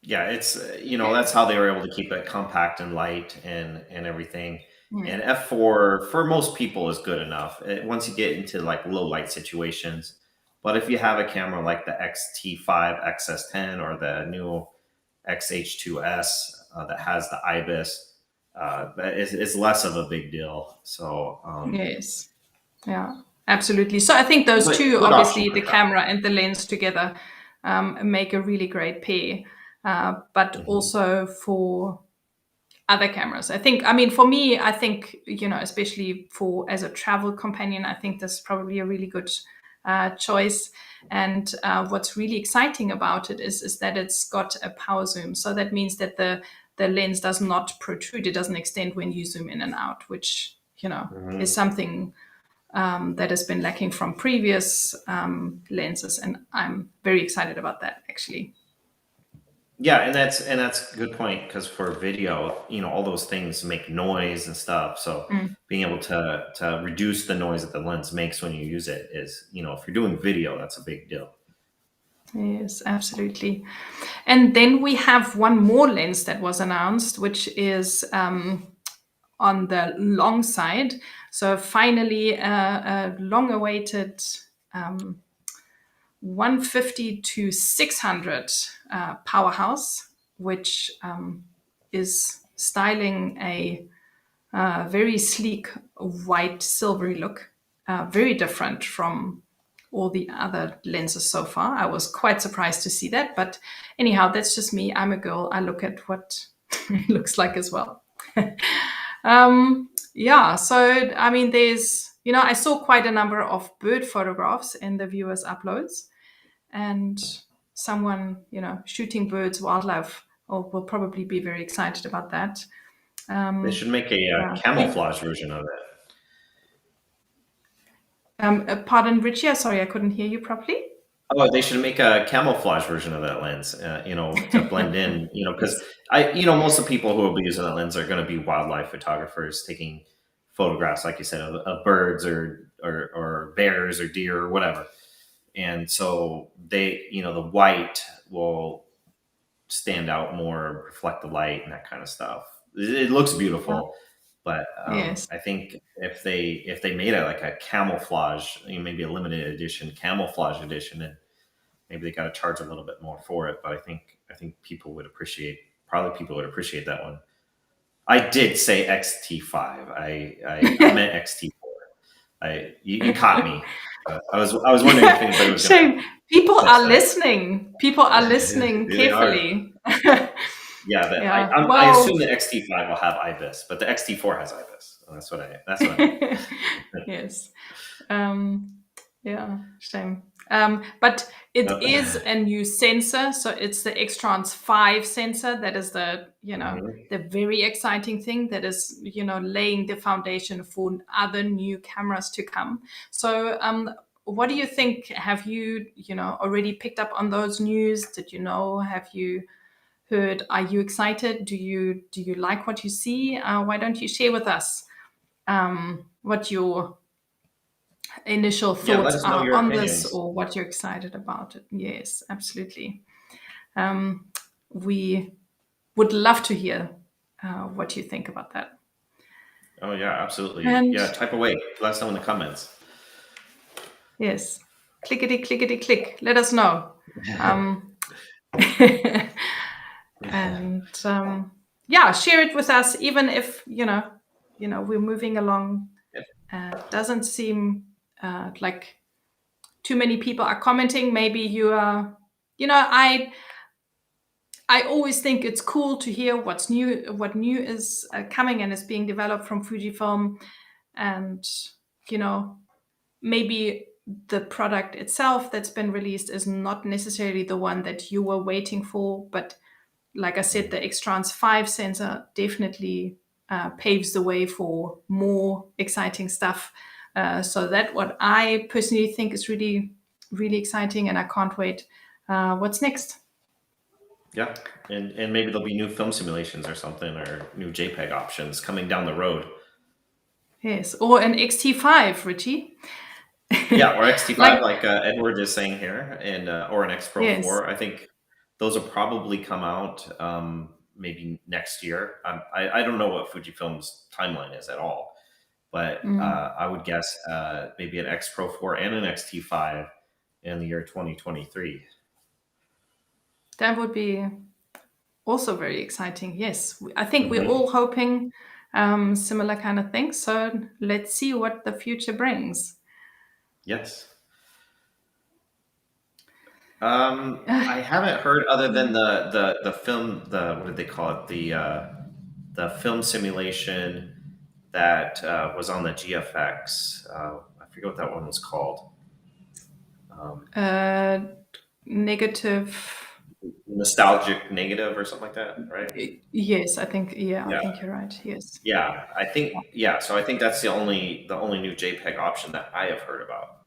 Yeah, it's that's how they were able to keep it compact and light and everything. Mm. And F4 for most people is good enough once you get into like low light situations. But if you have a camera like the XT5 XS10 or the new XH2S that has the IBIS, it's less of a big deal. So, Yes. Yeah, absolutely. So I think those but two, good option obviously for the travel. camera and the lens together, make a really great pair. But Mhm. also for other cameras, I mean, for me, I think, especially for as a travel companion, I think this is probably a really good choice. And what's really exciting about it is that it's got a power zoom. So that means that the lens does not protrude. It doesn't extend when you zoom in and out, which, is Mhm. something that has been lacking from previous lenses, and I'm very excited about that actually. Yeah, and that's a good point because for video, all those things make noise and stuff. So Mm. being able to reduce the noise that the lens makes when you use it is, if you're doing video, that's a big deal. Yes, absolutely. And then we have one more lens that was announced, which is on the long side. So finally, a long-awaited 150 to 600 powerhouse, which is styling a very sleek white silvery look, very different from all the other lenses so far. I was quite surprised to see that, but anyhow, that's just me. I'm a girl. I look at what it looks like as well. Yeah, so I mean, I saw quite a number of bird photographs in the viewers' uploads, and someone, shooting birds, wildlife, will probably be very excited about that. They should make a Yeah. camouflage version of it. Pardon, Ritchie. Sorry, I couldn't hear you properly. Oh, they should make a camouflage version of that lens, to blend in, because Yes. most of the people who will be using that lens are going to be wildlife photographers taking photographs, like you said, of birds or bears or deer or whatever. And so the white will stand out more, reflect the light and that kind of stuff. It looks Yeah. beautiful, but Yes. I think if they made it like a camouflage, maybe a limited edition camouflage edition, and maybe they got to charge a little bit more for it. But I think people would appreciate that one. I did say XT5. I meant XT4. You caught me. I was wondering if anybody was gonna Shame. People catch are that. listening. People are listening They are. carefully. Yeah, Yeah. I Well, assume the XT5 will have IBIS, but the XT4 has IBIS. That's what I meant. yes. Um, yeah, shame. But it Yep. is a new sensor, so it's the X-Trans 5 sensor that is Mhm. the very exciting thing that is, laying the foundation for other new cameras to come. So, what do you think? Have you, already picked up on those news? Did you know? Have you heard? Are you excited? Do you like what you see? Why don't you share with us what your initial Yeah, let thoughts us know are your on this, opinions. or what you're excited about it? Yes, absolutely. Um, we would love to hear what you think about that. Oh yeah, absolutely. And Yeah, type away. Let us know in the comments. yes, clickety clickety click. Let us know. Um, and yeah, share it with us, even if we're moving along. Doesn't seem like too many people are commenting. Maybe you are. I always think it's cool to hear what new is coming and is being developed from Fujifilm, and you know, maybe the product itself that's been released is not necessarily the one that you were waiting for. But like I said, the X-Trans 5 sensor definitely paves the way for more exciting stuff. So that what I personally think is really, really exciting, and I can't wait. What's next? Yeah, and maybe there'll be new film simulations or something, or new JPEG options coming down the road. Yes, or an XT5, Ritchie. Yeah, or XT5, Like, like Edward is saying here, and or an X Pro yes. 4. I think those will probably come out maybe next year. I don't know what Fujifilm's timeline is at all, but Mm. I would guess maybe an X Pro 4 and an XT5 in the year 2023. That would be also very exciting. Yes, I think we're Hmm. all hoping similar kind of things. So let's see what the future brings. Yes. I haven't heard other than the film, the what did they call it, the film simulation that was on the GFX. I forget what that one was called. Uh, negative. Nostalgic negative or something like that, right? Yes, I think. Yeah, I Yeah, think you're right. Yes. yeah. I think yeah. So I think that's the only new JPEG option that I have heard about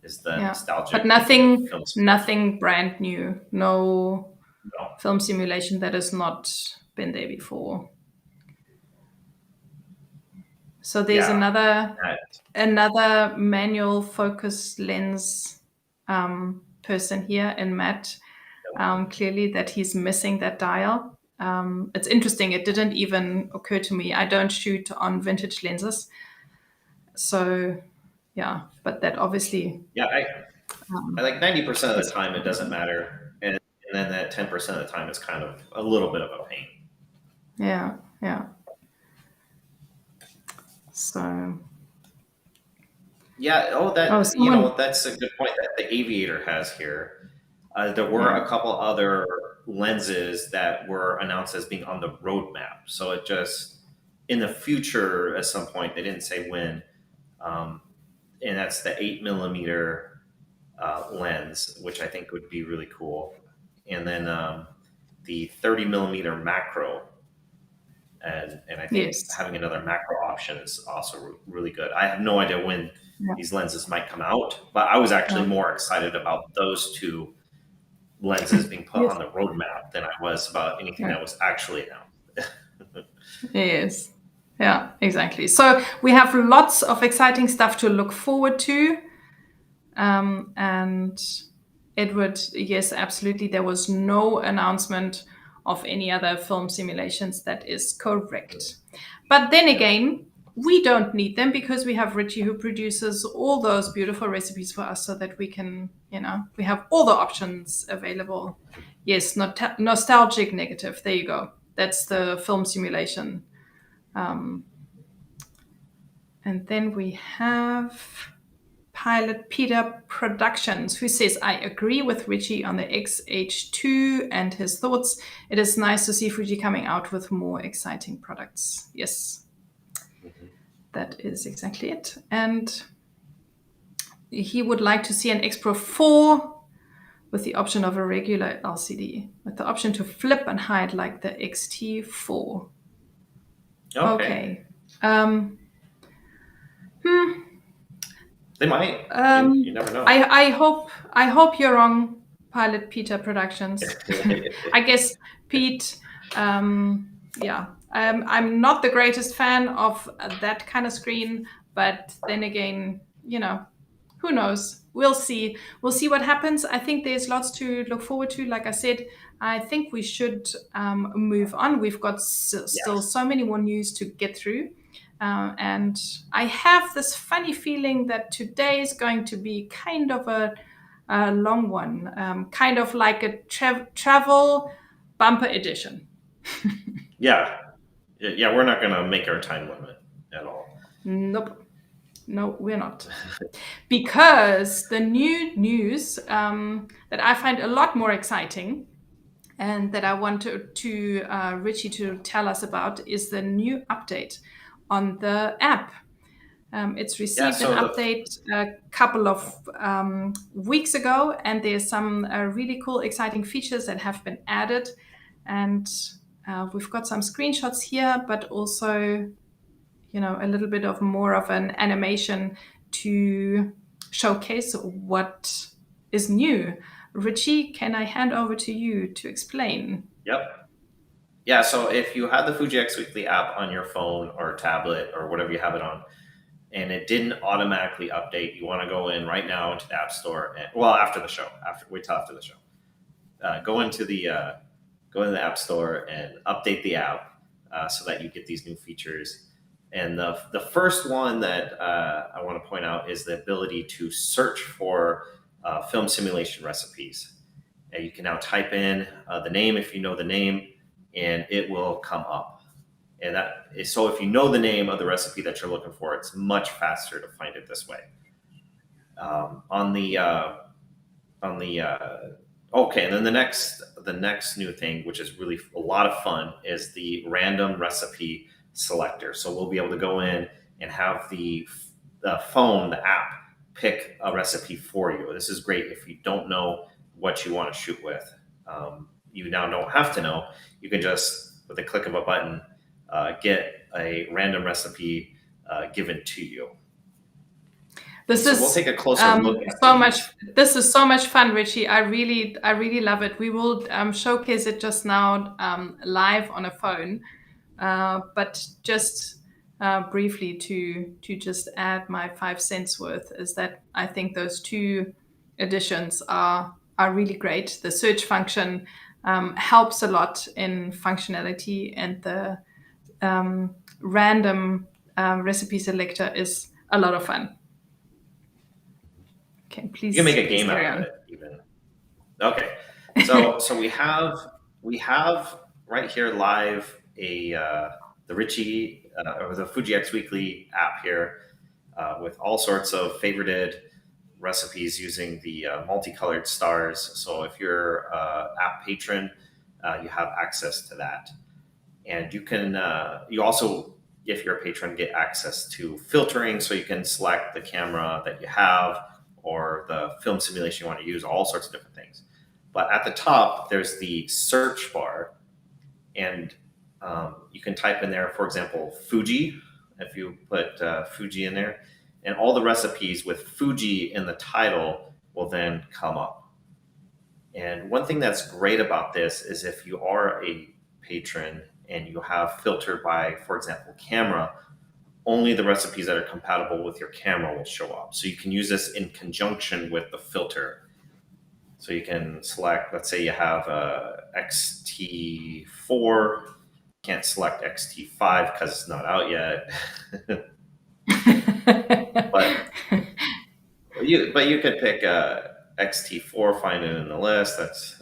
is the Yeah, but nostalgic negative nothing, film simulation. nothing brand new. No No. film simulation that has not been there before. So there's Yeah. another That- manual focus lens person here in Matt. Clearly that he's missing that dial. It's interesting. It didn't even occur to me. I don't shoot on vintage lenses, so yeah. But that obviously yeah. I like 90% of the is time it doesn't matter, and then that 10% of the time it's kind of a little bit of a pain. yeah, yeah. So Yeah. Oh, someone that's a good point that the Aviator has here. There were yeah a couple other lenses that were announced as being on the roadmap. So it just in the future at some point, they didn't say when, um, and that's the 8 millimeter lens, which I think would be really cool, and then the 30 millimeter macro. And I think yes having another macro option is also really good. I have no idea when yeah, these lenses might come out, but I was actually yeah. more excited about those two lenses being put Yes on the roadmap than I was about anything yeah. that was actually announced. Yes. Yeah, exactly. So we have lots of exciting stuff to look forward to. And Edward, yes, absolutely. There was no announcement of any other film simulations. That is correct. But then Yeah. again, we don't need them because we have Ritchie who produces all those beautiful recipes for us so that we can, we have all the options available. Yes, nostalgic negative. There you go. That's the film simulation. And then we have Pilot Peter Productions, who says, I agree with Ritchie on the XH2 and his thoughts. It is nice to see Fuji coming out with more exciting products. Yes, Mhm. that is exactly it. And he would like to see an X Pro 4 with the option of a regular LCD, with the option to flip and hide like the XT4. Okay. Okay. They might. You Um, never know. I hope you're wrong, Pilot Peter Productions. I guess Pete. Yeah, I'm not the greatest fan of that kind of screen, but then again, who knows? We'll see. We'll see what happens. I think there's lots to look forward to. Like I said, I think we should move on. We've got still Yes. so many more news to get through. And I have this funny feeling that today is going to be kind of a long one, kind of like a travel bumper edition. Yeah. Yeah. We're not going to make our time limit at all. Nope. No, we're not. Because the new news that I find a lot more exciting and that I want to Ritchie to tell us about is the new update on the app. It's Yeah. received an So update a couple of weeks ago, and there's some really cool, exciting features that have been added. And we've got some screenshots here, but also, a little bit of more of an animation to showcase what is new. Ritchie, can I hand over to you to explain? yep. Yeah, so if you had the Fuji X Weekly app on your phone or tablet or whatever you have it on, and it didn't automatically update, you want to go in right now into the App Store. And, well, after the show, wait till after the show. Go into the App Store and update the app so that you get these new features. And the first one that I want to point out is the ability to search for film simulation recipes. And you can now type in the name if you know the name, and it will come up. And that is, so if you know the name of the recipe that you're looking for, it's much faster to find it this way. Okay, and then the next new thing, which is really a lot of fun, is the random recipe selector. So we'll be able to go in and have the phone, the app, pick a recipe for you. This is great if you don't know what you want to shoot with. You now don't have to know. You can just, with the click of a button, get a random recipe given to you. This is we'll take a closer look at so much. This is so much fun, Ritchie. I really love it. We will showcase it just now live on a phone, but just briefly to just add my 5 cents worth is that I think those two additions are really great. The search function helps a lot in functionality, and the random recipe selector is a lot of fun. Okay, please. You can make a game out of it, even. Okay, so we have right here live the Ritchie or the Fuji X Weekly app here with all sorts of favorited recipes using the multicolored stars. So if you're app patron, you have access to that, and you can you also, if you're a patron, get access to filtering, so you can select the camera that you have or the film simulation you want to use, all sorts of different things. But at the top, there's the search bar, and you can type in there, for example, Fuji, if you put Fuji in there, and all the recipes with Fuji in the title will then come up. And one thing that's great about this is if you are a patron and you have filtered by, for example, camera, only the recipes that are compatible with your camera will show up. So you can use this in conjunction with the filter. So you can select, let's say you have a XT4, can't select XT5 because it's not out yet. but you could pick XT4, find it in the list. That's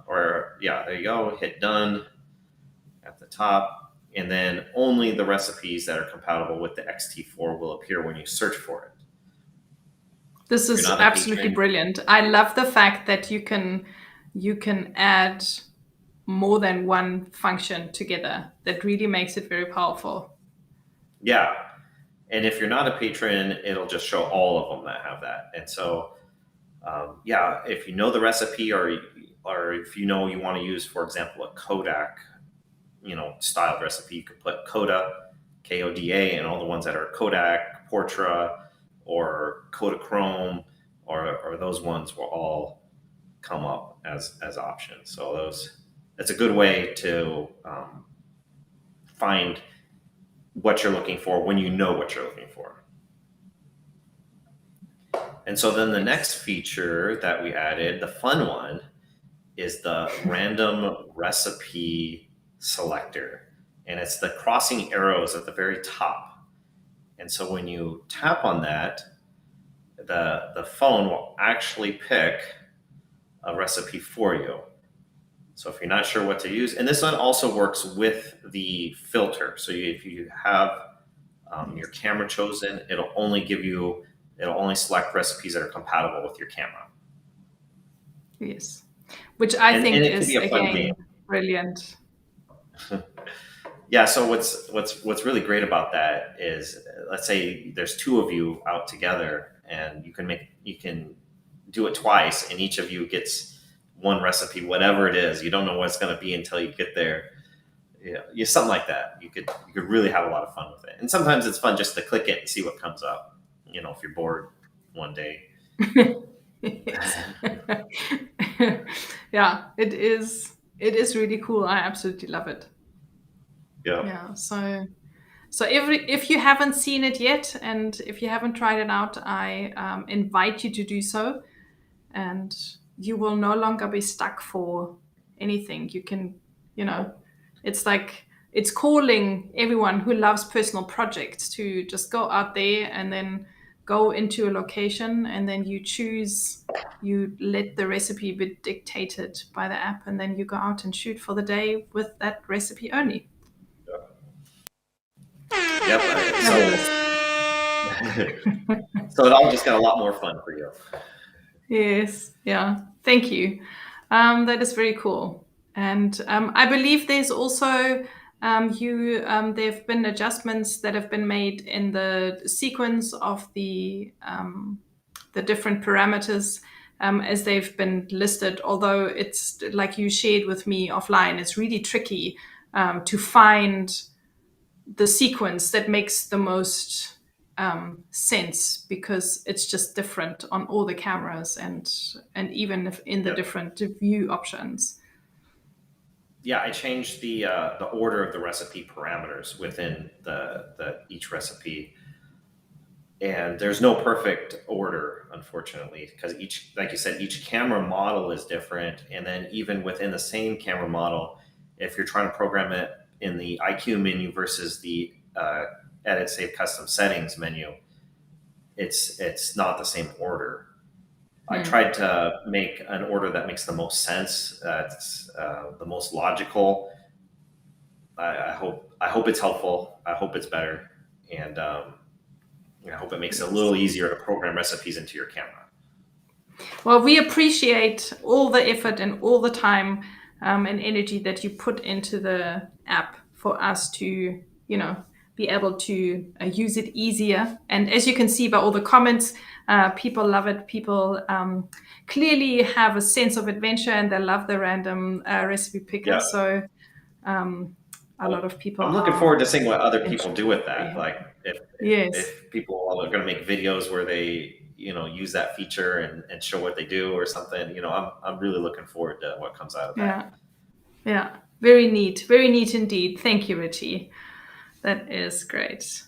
there you go. Hit done at the top. And then only the recipes that are compatible with the XT4 will appear when you search for it. This is absolutely brilliant. I love the fact that you can add more than one function together. That really makes it very powerful. Yeah. And if you're not a patron, it'll just show all of them that have that. And so, if you know the recipe or if you know you want to use, for example, a Kodak styled recipe, you could put Koda, Koda, and all the ones that are Kodak, Portra, or Kodachrome, or those ones will all come up as options. So it's a good way to find what you're looking for when you know what you're looking for. And so then the next feature that we added, the fun one, is the random recipe selector, and it's the crossing arrows at the very top. And so when you tap on that, the phone will actually pick a recipe for you. So if you're not sure what to use, and this one also works with the filter. So if you have your camera chosen, it'll only select recipes that are compatible with your camera. Yes, which I think is again brilliant. Yeah. So what's really great about that is, let's say there's two of you out together, and you can do it twice, and each of you gets one recipe, whatever it is. You don't know what it's going to be until you get there. Yeah, something like that. You could really have a lot of fun with it. And sometimes it's fun just to click it and see what comes up. If you're bored one day. Yeah, it is really cool. I absolutely love it. Yeah. Yeah. So if you haven't seen it yet, and if you haven't tried it out, I invite you to do so, and you will no longer be stuck for anything. You can, it's like it's calling everyone who loves personal projects to just go out there and then go into a location, and then you let the recipe be dictated by the app, and then you go out and shoot for the day with that recipe only. Yep. Fabulous. So it all just got a lot more fun for you. Yes, yeah. Thank you. That is very cool. And I believe there's also there have been adjustments that have been made in the sequence of the different parameters as they've been listed. Although it's like you shared with me offline, it's really tricky to find the sequence that makes the most sense, because it's just different on all the cameras, and even if in the different view options. Yeah, I changed the order of the recipe parameters within the each recipe, and there's no perfect order, unfortunately, because each, like you said, each camera model is different, and then even within the same camera model, if you're trying to program it in the IQ menu versus the edit, save, custom settings menu, it's not the same order. I tried to make an order that makes the most sense. It's the most logical. I hope it's helpful. I hope it's better, and I hope it makes it a little easier to program recipes into your camera. Well, we appreciate all the effort and all the time and energy that you put into the app for us to, be able to use it easier. And as you can see by all the comments, people love it. People clearly have a sense of adventure, and they love the random recipe picker. Yeah. So a lot of people I'm looking are forward to seeing what other people do with that. happy. Like Yes. if people are going to make videos where they use that feature and show what they do or something. I'm really looking forward to what comes out of that. Yeah. Very neat indeed. Thank you, Ritchie. That is great.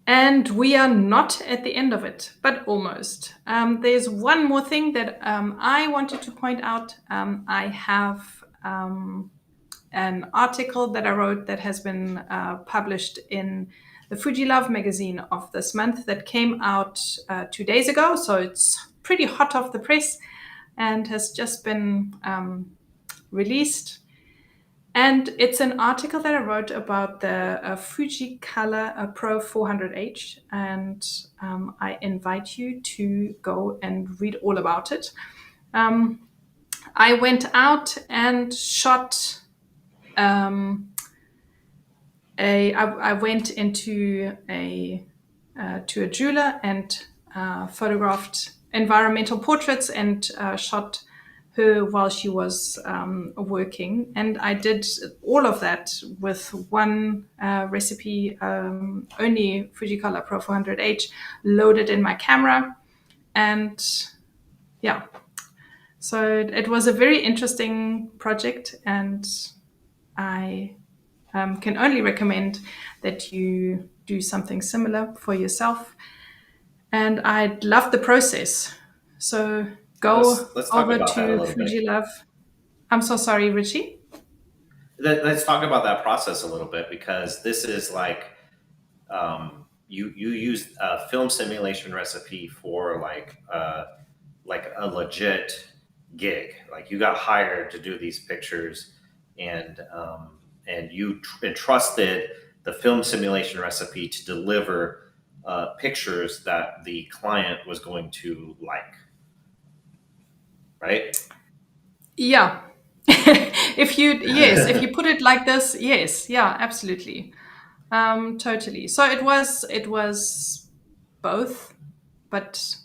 And we are not at the end of it, but almost. There's one more thing that I wanted to point out. I have an article that I wrote that has been published in the Fujilove magazine of this month that came out 2 days ago. So it's pretty hot off the press and has just been released. And it's an article that I wrote about the Fujicolor Pro 400H, and I invite you to go and read all about it. I went out and shot. I went into to a jeweler and photographed environmental portraits and shot her while she was working. And I did all of that with one recipe, only Fujicolor Pro 400H, loaded in my camera. And yeah, so it was a very interesting project, and I can only recommend that you do something similar for yourself. And I love the process. So go Let's talk over about that a to little bit. Fujilove. I'm so sorry, Ritchie. Let's talk about that process a little bit, because this is like you used a film simulation recipe for like a legit gig. Like you got hired to do these pictures, and you entrusted the film simulation recipe to deliver pictures that the client was going to like, right? Yeah. if you put it like this, yes, yeah, absolutely. Totally. So it was both, but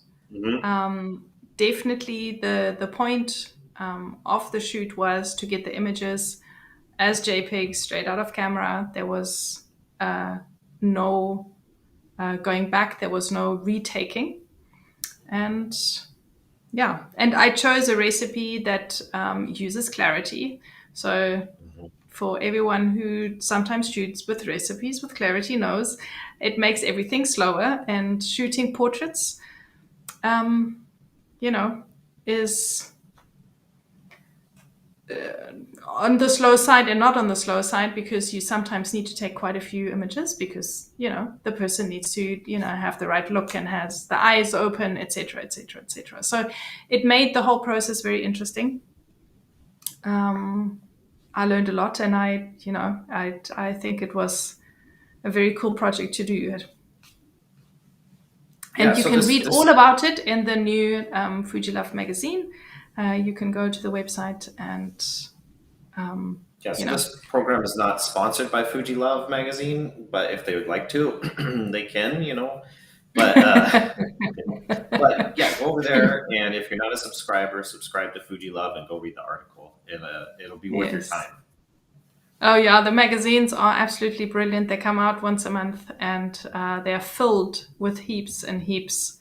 definitely the point of the shoot was to get the images as JPEGs straight out of camera. There was no going back. There was no retaking. And I chose a recipe that uses clarity. So For everyone who sometimes shoots with recipes with clarity knows it makes everything slower, and shooting portraits, is on the slow side and not on the slow side, because you sometimes need to take quite a few images because the person needs to have the right look and has the eyes open, etc., etc., etc. So it made the whole process very interesting. I learned a lot, and I think it was a very cool project to do. And you so can this, read all about it in the new Fujilove magazine. You can go to the website and so this program is not sponsored by Fujilove magazine, but if they would like to, they can, But but yeah, go over there, and if you're not a subscriber, subscribe to Fujilove and go read the article. It'll be worth your Yes. time. Oh yeah, the magazines are absolutely brilliant. They come out once a month, and they are filled with heaps and heaps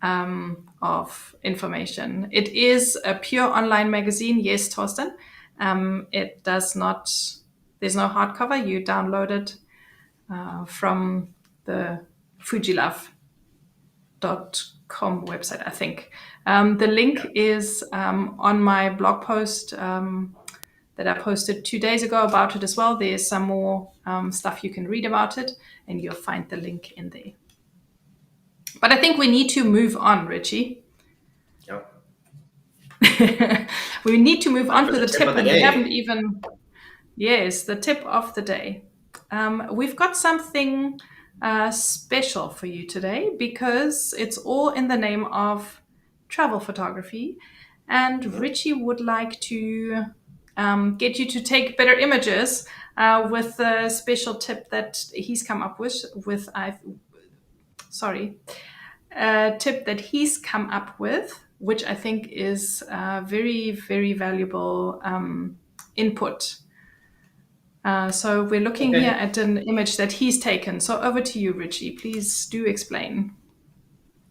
of information. It is a pure online magazine, yes, Torsten. It does not. There's no hardcover. You download it from the Fujilove.com website, I think. The link is on my blog post that I posted 2 days ago about it as well. There's some more stuff you can read about it, and you'll find the link in there. But I think we need to move on, Ritchie. Yep. We need to move on to the tip, of the and we day. haven't even. Yes, the tip of the day. We've got something special for you today, because it's all in the name of travel photography, and Ritchie would like to get you to take better images with a special tip that he's come up with. A tip that he's come up with, which I think is very, very valuable input. So we're looking here at an image that he's taken. So over to you, Ritchie. Please do explain.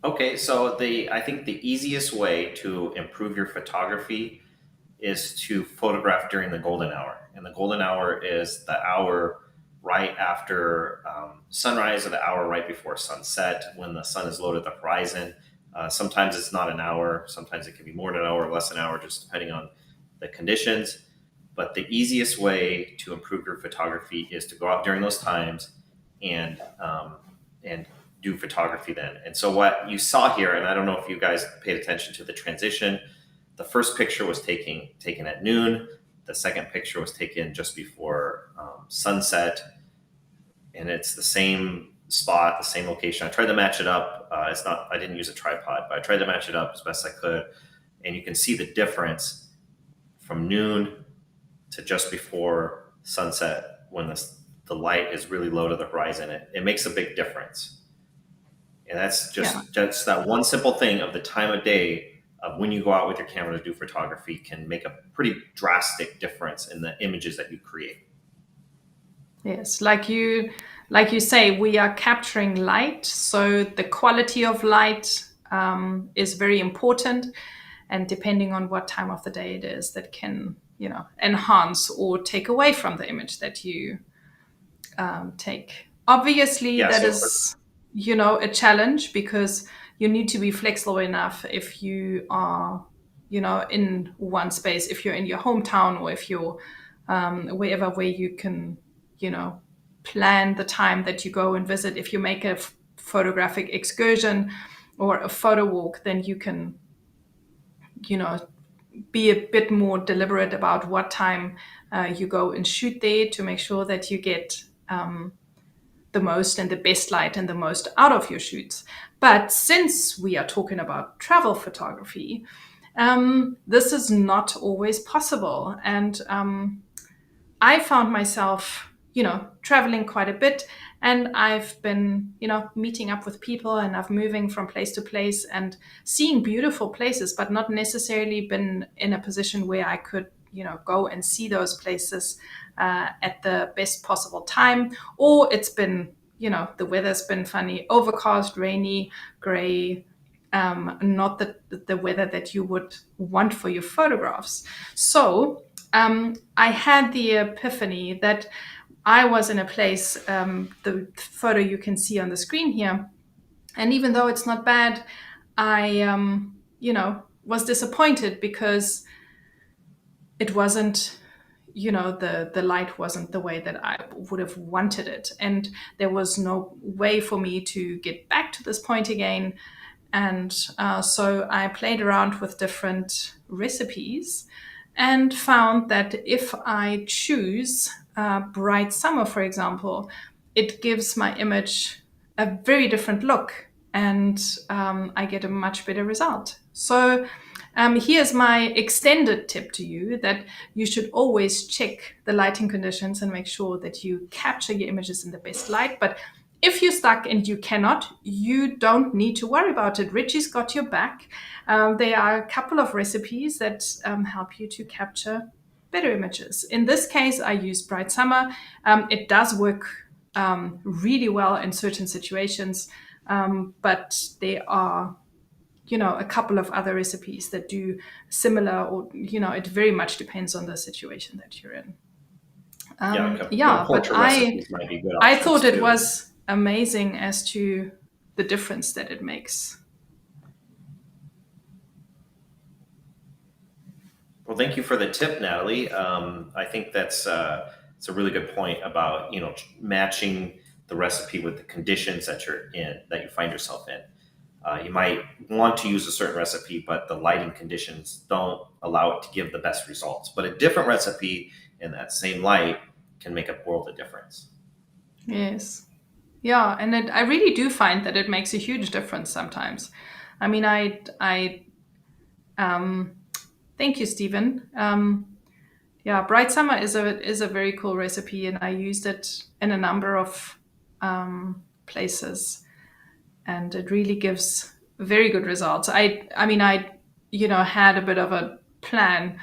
Okay, so I think the easiest way to improve your photography is to photograph during the golden hour. And the golden hour is the hour right after sunrise, or the hour right before sunset, when the sun is low to the horizon. Sometimes it's not an hour. Sometimes it can be more than an hour or less than an hour, just depending on the conditions. But the easiest way to improve your photography is to go out during those times and do photography then. And so what you saw here, and I don't know if you guys paid attention to the transition, the first picture was taken at noon. The second picture was taken just before sunset, and it's the same spot, the same location. I tried to match it up. I didn't use a tripod, but I tried to match it up as best I could. And you can see the difference from noon to just before sunset, when the light is really low to the horizon. It makes a big difference. And that's just that one simple thing of the time of day of when you go out with your camera to do photography can make a pretty drastic difference in the images that you create. Yes, like you say, we are capturing light, so the quality of light is very important, and depending on what time of the day it is, that can enhance or take away from the image that you take. Obviously, that is a challenge, because you need to be flexible enough if you are in one space, if you're in your hometown, or if you're wherever where you can plan the time that you go and visit. If you make a photographic excursion or a photo walk, then you can be a bit more deliberate about what time you go and shoot there, to make sure that you get the most and the best light and the most out of your shoots. But since we are talking about travel photography, this is not always possible. And I found myself, traveling quite a bit, and I've been, meeting up with people, and I've moving from place to place and seeing beautiful places, but not necessarily been in a position where I could, go and see those places at the best possible time. Or it's been, the weather's been funny, overcast, rainy, gray, not the weather that you would want for your photographs. So I had the epiphany that I was in a place, the photo you can see on the screen here, and even though it's not bad, I, was disappointed because it wasn't, the light wasn't the way that I would have wanted it. And there was no way for me to get back to this point again. And so I played around with different recipes and found that if I choose bright summer, for example, it gives my image a very different look, and I get a much better result. So here's my extended tip to you, that you should always check the lighting conditions and make sure that you capture your images in the best light. But if you're stuck and you cannot, you don't need to worry about it. Ritchie's got your back. There are a couple of recipes that help you to capture better images. In this case, I use Bright Summer. It does work really well in certain situations, but there are a couple of other recipes that do similar, or it very much depends on the situation that you're in. But portrait recipes might be good I options thought it too. was amazing as to the difference that it makes. Well, thank you for the tip, Natalie. I think it's a really good point about matching the recipe with the conditions that you find yourself in. You might want to use a certain recipe, but the lighting conditions don't allow it to give the best results. But a different recipe in that same light can make a world of difference. Yes. Yeah, and I really do find that it makes a huge difference sometimes. I mean, thank you, Stephen. Bright Summer is a very cool recipe, and I used it in a number of places, and it really gives very good results. I had a bit of a plan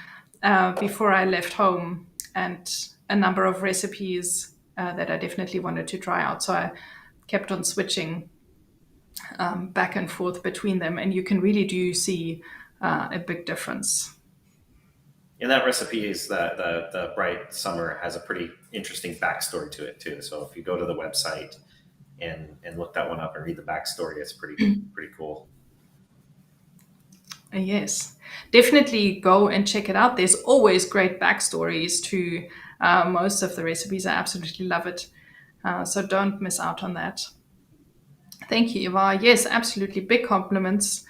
before I left home, and a number of recipes that I definitely wanted to try out. So I kept on switching back and forth between them, and you can really do see a big difference. And that recipe is the Bright Summer has a pretty interesting backstory to it too. So if you go to the website and look that one up and read the backstory, it's pretty cool. Yes, definitely go and check it out. There's always great backstories to most of the recipes. I absolutely love it. So don't miss out on that. Thank you, Eva. Yes, absolutely. Big compliments,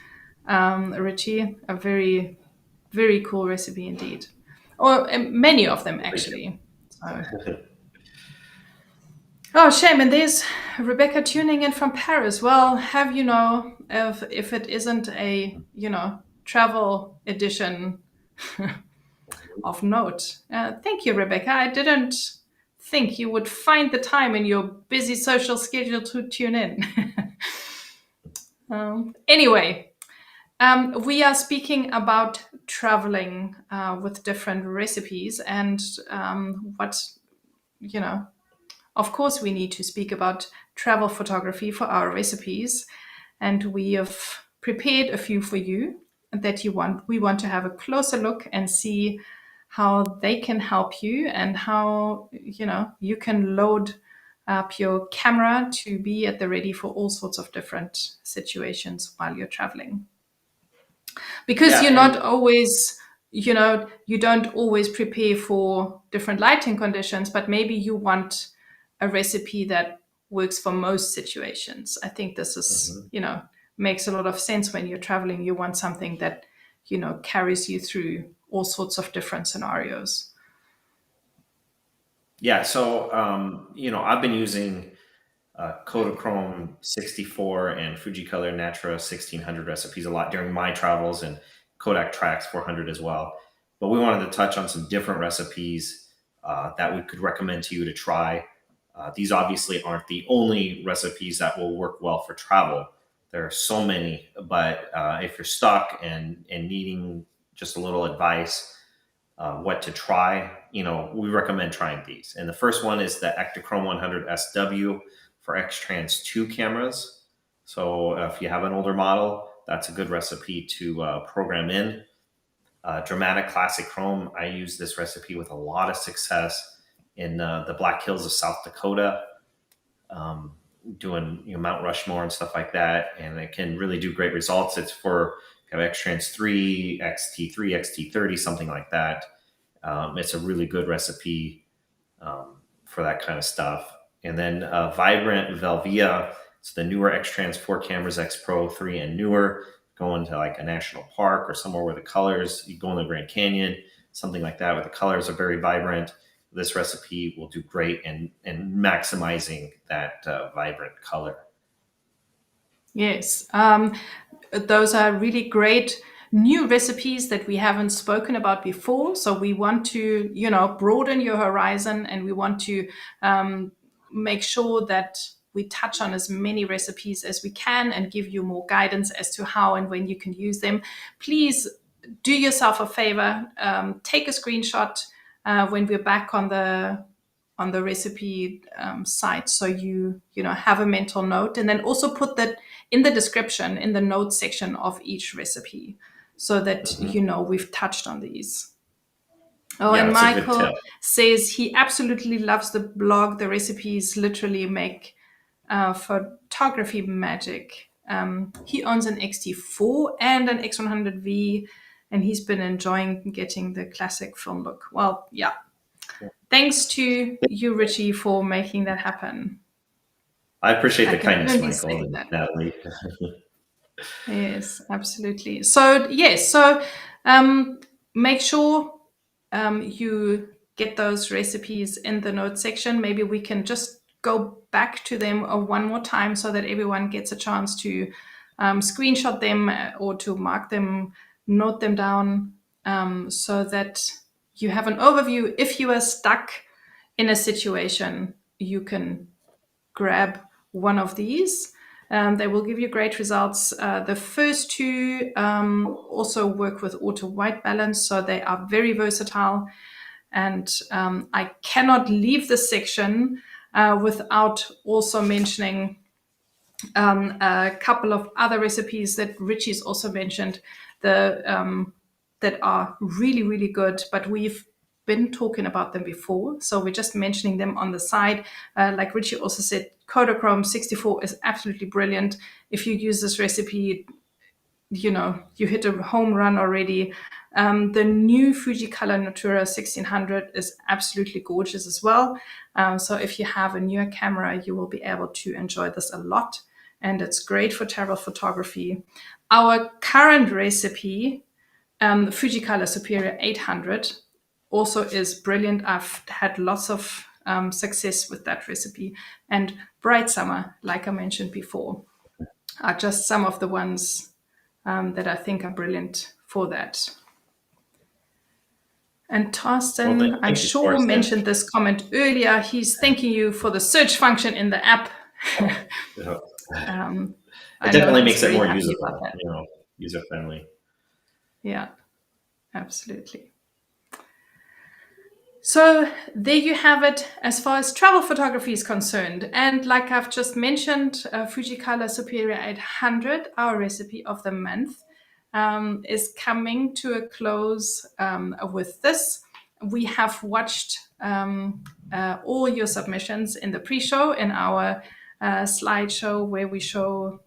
Ritchie. A very, very cool recipe indeed. Or many of them, actually. So. Oh, shame. And there's Rebecca tuning in from Paris. Well, have you know, if it isn't a, travel edition of note. Thank you, Rebecca. I didn't think you would find the time in your busy social schedule to tune in. Anyway, we are speaking about traveling with different recipes, and of course, we need to speak about travel photography for our recipes, and we have prepared a few for you that we want to have a closer look and see how they can help you, and how you can load up your camera to be at the ready for all sorts of different situations while you're traveling. Because you're not always, you don't always prepare for different lighting conditions, but maybe you want a recipe that works for most situations. I think this is, makes a lot of sense. When you're traveling, you want something that, carries you through all sorts of different scenarios. Yeah. So, I've been using Kodachrome 64 and Fujicolor Natura 1600 recipes a lot during my travels, and Kodak Trax 400 as well. But we wanted to touch on some different recipes that we could recommend to you to try. These obviously aren't the only recipes that will work well for travel. There are so many, but if you're stuck and needing just a little advice, what to try, we recommend trying these. And the first one is the Ektachrome 100 SW for X-Trans 2 cameras. So if you have an older model, that's a good recipe to program in. Dramatic Classic Chrome. I use this recipe with a lot of success in the Black Hills of South Dakota, doing Mount Rushmore and stuff like that, and it can really do great results. It's for kind of X-Trans 3, XT3, XT30, something like that. It's a really good recipe for that kind of stuff. And then Vibrant Velvia. It's the newer X-Trans 4 cameras, X Pro 3 and newer. Going to like a national park or somewhere where the colors, you go in the Grand Canyon, something like that, where the colors are very vibrant. This recipe will do great in maximizing that vibrant color. Yes, those are really great new recipes that we haven't spoken about before. So we want to, broaden your horizon, and we want to make sure that we touch on as many recipes as we can and give you more guidance as to how and when you can use them. Please do yourself a favor, take a screenshot when we're back on the recipe site, so you have a mental note, and then also put that in the description, in the notes section of each recipe, so that we've touched on these. Oh, yeah, and Michael says he absolutely loves the blog. The recipes literally make photography magic. He owns an X-T4 and an X100V, and he's been enjoying getting the classic film look. Well, yeah. Thanks to you, Ritchie, for making that happen. I appreciate the kindness, Michael and Nathalie. Yes, absolutely. So, yes, make sure you get those recipes in the notes section. Maybe we can just go back to them one more time so that everyone gets a chance to screenshot them or to mark them, note them down, so that you have an overview. If you are stuck in a situation, you can grab one of these. They will give you great results. The first two also work with auto white balance, so they are very versatile. And I cannot leave this section without also mentioning a couple of other recipes that Ritchie's also mentioned that are really, really good, but we've been talking about them before, so we're just mentioning them on the side. Like Ritchie also said, Kodachrome 64 is absolutely brilliant. If you use this recipe, you hit a home run already. The new Fujicolor Natura 1600 is absolutely gorgeous as well. So if you have a newer camera, you will be able to enjoy this a lot, and it's great for travel photography. Our current recipe, Fujicolor Superior 800, also is brilliant. I've had lots of success with that recipe. And Bright Summer, like I mentioned before, are just some of the ones that I think are brilliant for that. And Torsten, I'm sure, mentioned this comment earlier. He's thanking you for the search function in the app. It definitely makes it more usable, user-friendly. Yeah, absolutely. So there you have it as far as travel photography is concerned. And like I've just mentioned, Fujicolor Superior 800, our recipe of the month, is coming to a close with this. We have watched all your submissions in the pre-show, in our slideshow where we show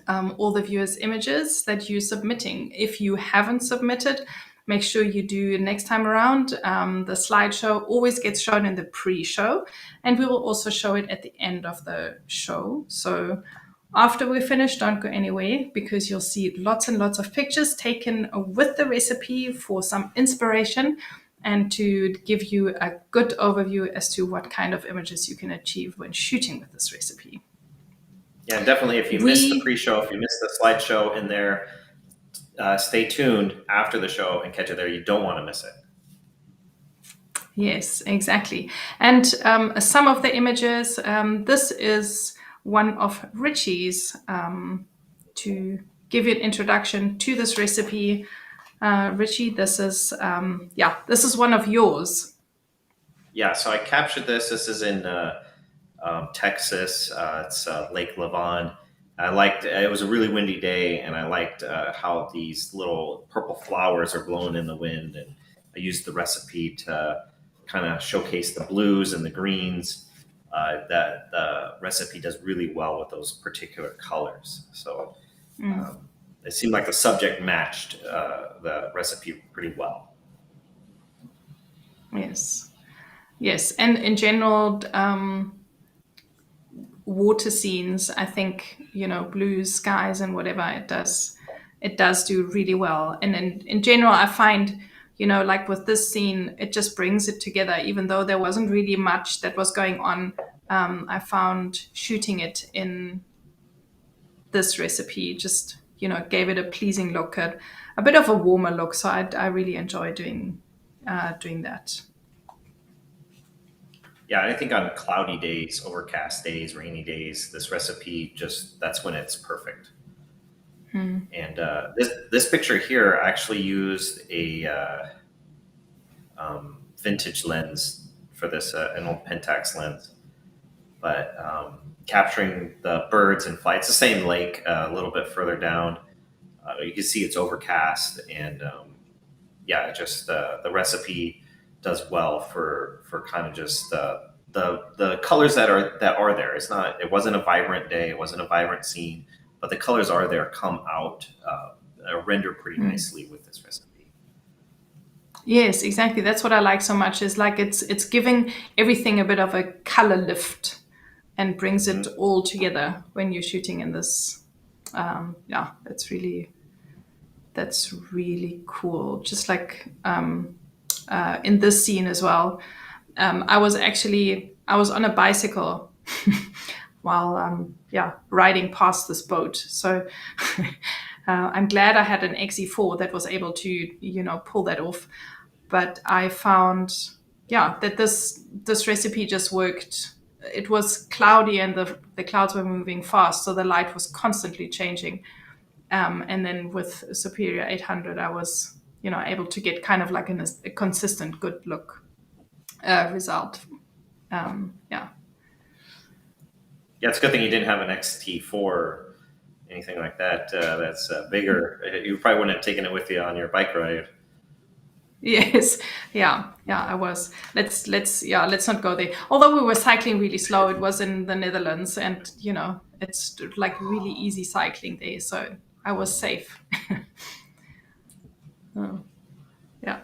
all the viewers' images that you're submitting. If you haven't submitted, make sure you do next time around. The slideshow always gets shown in the pre-show, and we will also show it at the end of the show. So after we're finished, don't go anywhere, because you'll see lots and lots of pictures taken with the recipe for some inspiration and to give you a good overview as to what kind of images you can achieve when shooting with this recipe. Yeah, definitely. If you missed the pre-show, if you missed the slideshow in there, stay tuned after the show and catch it there. You don't want to miss it. Yes, exactly. And some of the images, this is one of Ritchie's, to give you an introduction to this recipe. Ritchie, this is one of yours. Yeah, so I captured this. This is in Texas. It's Lake Lavon. I liked it was a really windy day, and I liked how these little purple flowers are blowing in the wind. And I used the recipe to kind of showcase the blues and the greens. That the recipe does really well with those particular colors. So it seemed like the subject matched the recipe pretty well. Yes, and in general, water scenes, I think, blue skies and whatever, it does do really well. And in general, I find, like with this scene, it just brings it together. Even though there wasn't really much that was going on, I found shooting it in this recipe just, gave it a pleasing look, a bit of a warmer look. So I really enjoy doing that. Yeah, I think on cloudy days, overcast days, rainy days, this recipe that's when it's perfect. And this picture here actually used a vintage lens for this, an old Pentax lens, but capturing the birds in flight. It's the same lake a little bit further down. You can see it's overcast, and just the recipe does well for kind of just the colors that are there. It wasn't a vibrant day, it wasn't a vibrant scene, but the colors are there, come out, render pretty nicely with this recipe. Yes, exactly. That's what I like so much. Is like it's giving everything a bit of a color lift and brings it all together when you're shooting in this. That's really cool. Just like in this scene as well. I was on a bicycle while riding past this boat. So I'm glad I had an XE4 that was able to pull that off. But I found that this recipe just worked. It was cloudy and the clouds were moving fast, so the light was constantly changing. And then with Superior 800, I was able to get kind of like a consistent good look result. Yeah, it's a good thing you didn't have an XT4 or anything like that. That's bigger. You probably wouldn't have taken it with you on your bike ride. Yes, I was. Let's not go there. Although we were cycling really slow, it was in the Netherlands, and it's like really easy cycling there, so I was safe. Yeah.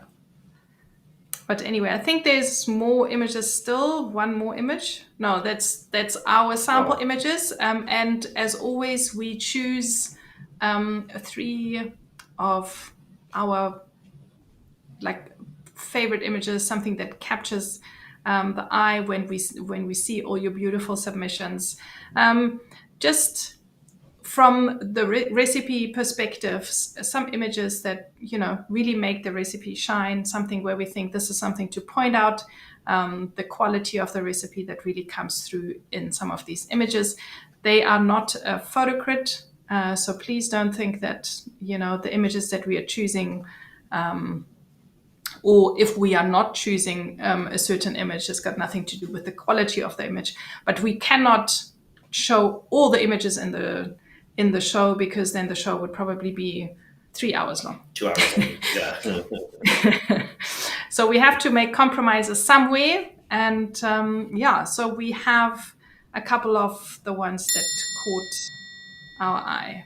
But anyway, I think there's more images still. One more image. No, that's our sample images. And as always, we choose 3 of our favorite images, something that captures the eye when we see all your beautiful submissions. Just from the recipe perspectives, some images that really make the recipe shine, something where we think this is something to point out, the quality of the recipe that really comes through in some of these images. They are not a photocrit, so please don't think that the images that we are choosing, or if we are not choosing a certain image, it's got nothing to do with the quality of the image. But we cannot show all the images in the show, because then the show would probably be 3 hours long. 2 hours long, yeah. So we have to make compromises somewhere. And so we have a couple of the ones that caught our eye.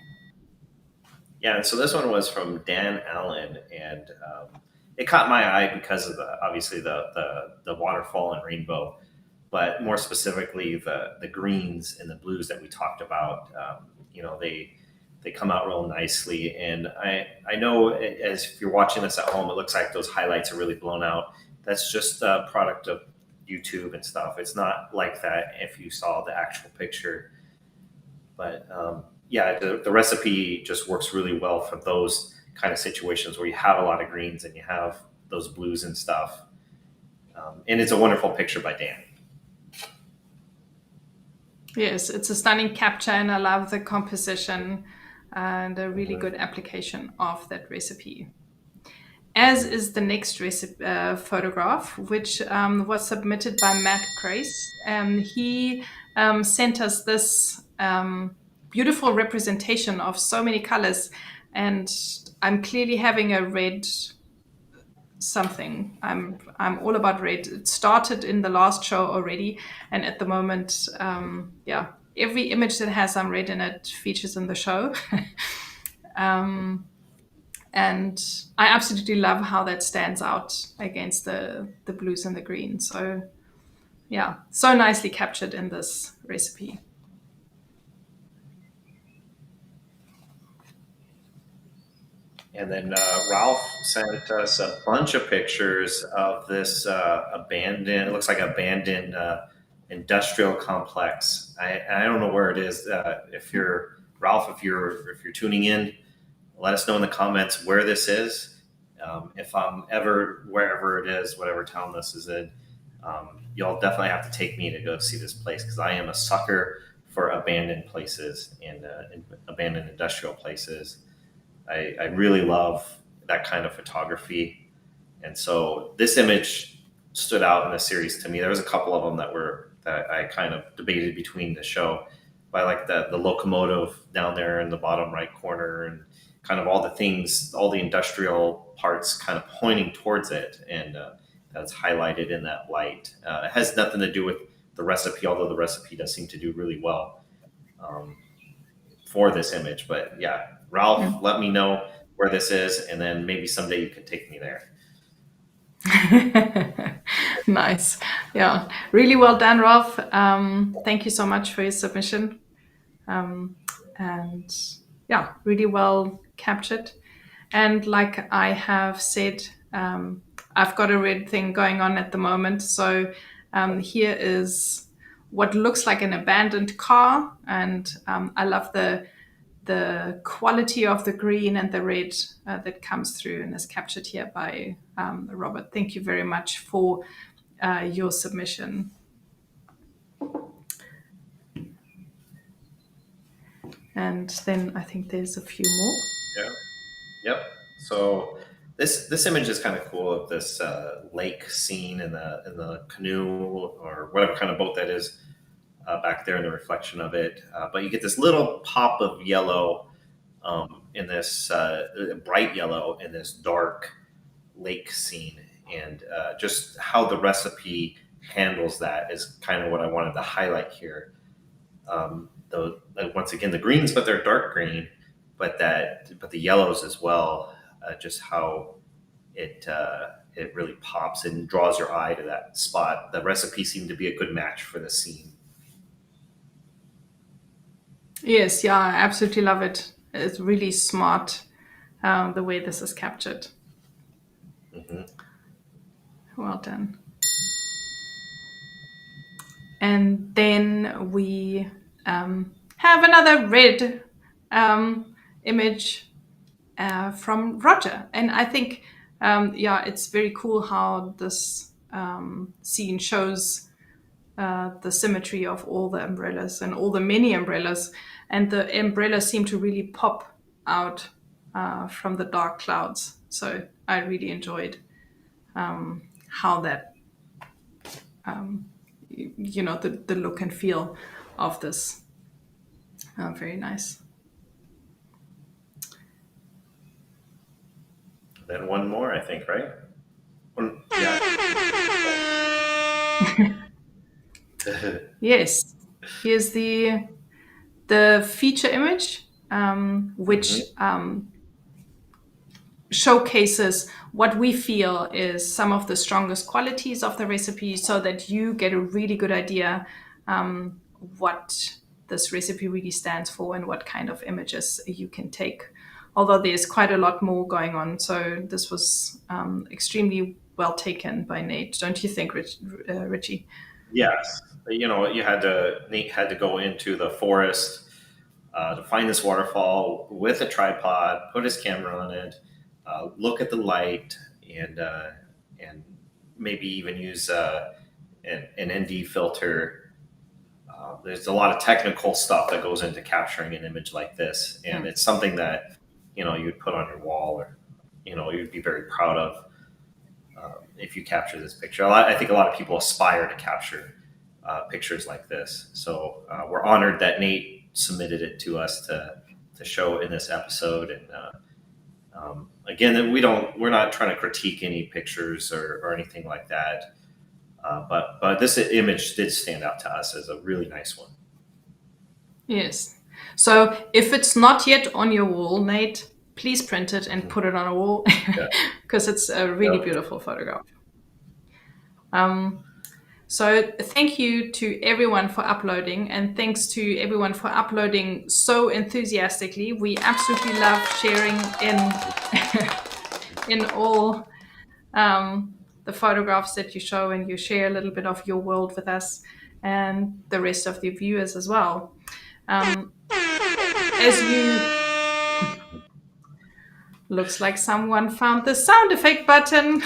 Yeah, so this one was from Dan Allen, and it caught my eye because of obviously the waterfall and rainbow, but more specifically the greens and the blues that we talked about. They come out real nicely, and I know, as if you're watching this at home, it looks like those highlights are really blown out. That's just a product of YouTube and stuff. It's not like that if you saw the actual picture. But the recipe just works really well for those kind of situations where you have a lot of greens and you have those blues and stuff. And it's a wonderful picture by Dan. Yes, it's a stunning capture, and I love the composition and a really good application of that recipe. As is the next photograph, which was submitted by Matt Grace. He sent us this beautiful representation of so many colors, and I'm clearly having a red something. I'm all about red. It started in the last show already, and at the moment, every image that has some red in it features in the show. And I absolutely love how that stands out against the blues and the green. So yeah, so nicely captured in this recipe. And then Ralph sent us a bunch of pictures of this abandoned, it looks like abandoned industrial complex. I don't know where it is. If you're Ralph, if you're tuning in, let us know in the comments where this is. If I'm ever wherever it is, whatever town this is in, you'll definitely have to take me to go see this place, because I am a sucker for abandoned places and abandoned industrial places. I really love that kind of photography. And so this image stood out in the series to me. There was a couple of them that I kind of debated between the show. But I like the locomotive down there in the bottom right corner, and kind of all the things, all the industrial parts kind of pointing towards it. And that's highlighted in that light. It has nothing to do with the recipe, although the recipe does seem to do really well for this image. But yeah, Ralph, let me know where this is, and then maybe someday you can take me there. Nice. Yeah, really well done, Ralph. Thank you so much for your submission. And yeah, really well captured. And like I have said, I've got a red thing going on at the moment. So here is what looks like an abandoned car. And I love the quality of the green and the red that comes through and is captured here by Robert. Thank you very much for your submission. And then I think there's a few more. Yeah. Yep. So this image is kind of cool, of this lake scene in the canoe or whatever kind of boat that is back there in the reflection of it. But you get this little pop of yellow in this bright yellow in this dark lake scene, and just how the recipe handles that is kind of what I wanted to highlight here. Once again, the greens, but they're dark green, but the yellows as well. Just how it really pops and draws your eye to that spot. The recipe seemed to be a good match for the scene. Yes, yeah, I absolutely love it. It's really smart the way this is captured. Mm-hmm. Well done. And then we have another red image from Roger. And I think, it's very cool how this scene shows the symmetry of all the umbrellas and all the many umbrellas. And the umbrellas seem to really pop out from the dark clouds. So I really enjoyed how that, the look and feel of this. Very nice. Then one more, I think, right? Yeah. Yes. Here's the feature image, which showcases what we feel is some of the strongest qualities of the recipe, so that you get a really good idea what this recipe really stands for and what kind of images you can take. Although there's quite a lot more going on, so this was extremely well taken by Nate, don't you think, Ritchie? Yes. Nate had to go into the forest to find this waterfall with a tripod, put his camera on it, look at the light, and maybe even use an ND filter. There's a lot of technical stuff that goes into capturing an image like this, and it's something that you'd put on your wall, or you'd be very proud of if you capture this picture. I think a lot of people aspire to capture pictures like this. So we're honored that Nate submitted it to us to show in this episode. And again, we're not trying to critique any pictures or anything like that. But this image did stand out to us as a really nice one. Yes. So if it's not yet on your wall, Nate, please print it and put it on a wall, because it's a really beautiful photograph. So thank you to everyone for uploading, and thanks to everyone for uploading so enthusiastically. We absolutely love sharing in all the photographs that you show, and you share a little bit of your world with us and the rest of the viewers as well. As you looks like someone found the sound effect button.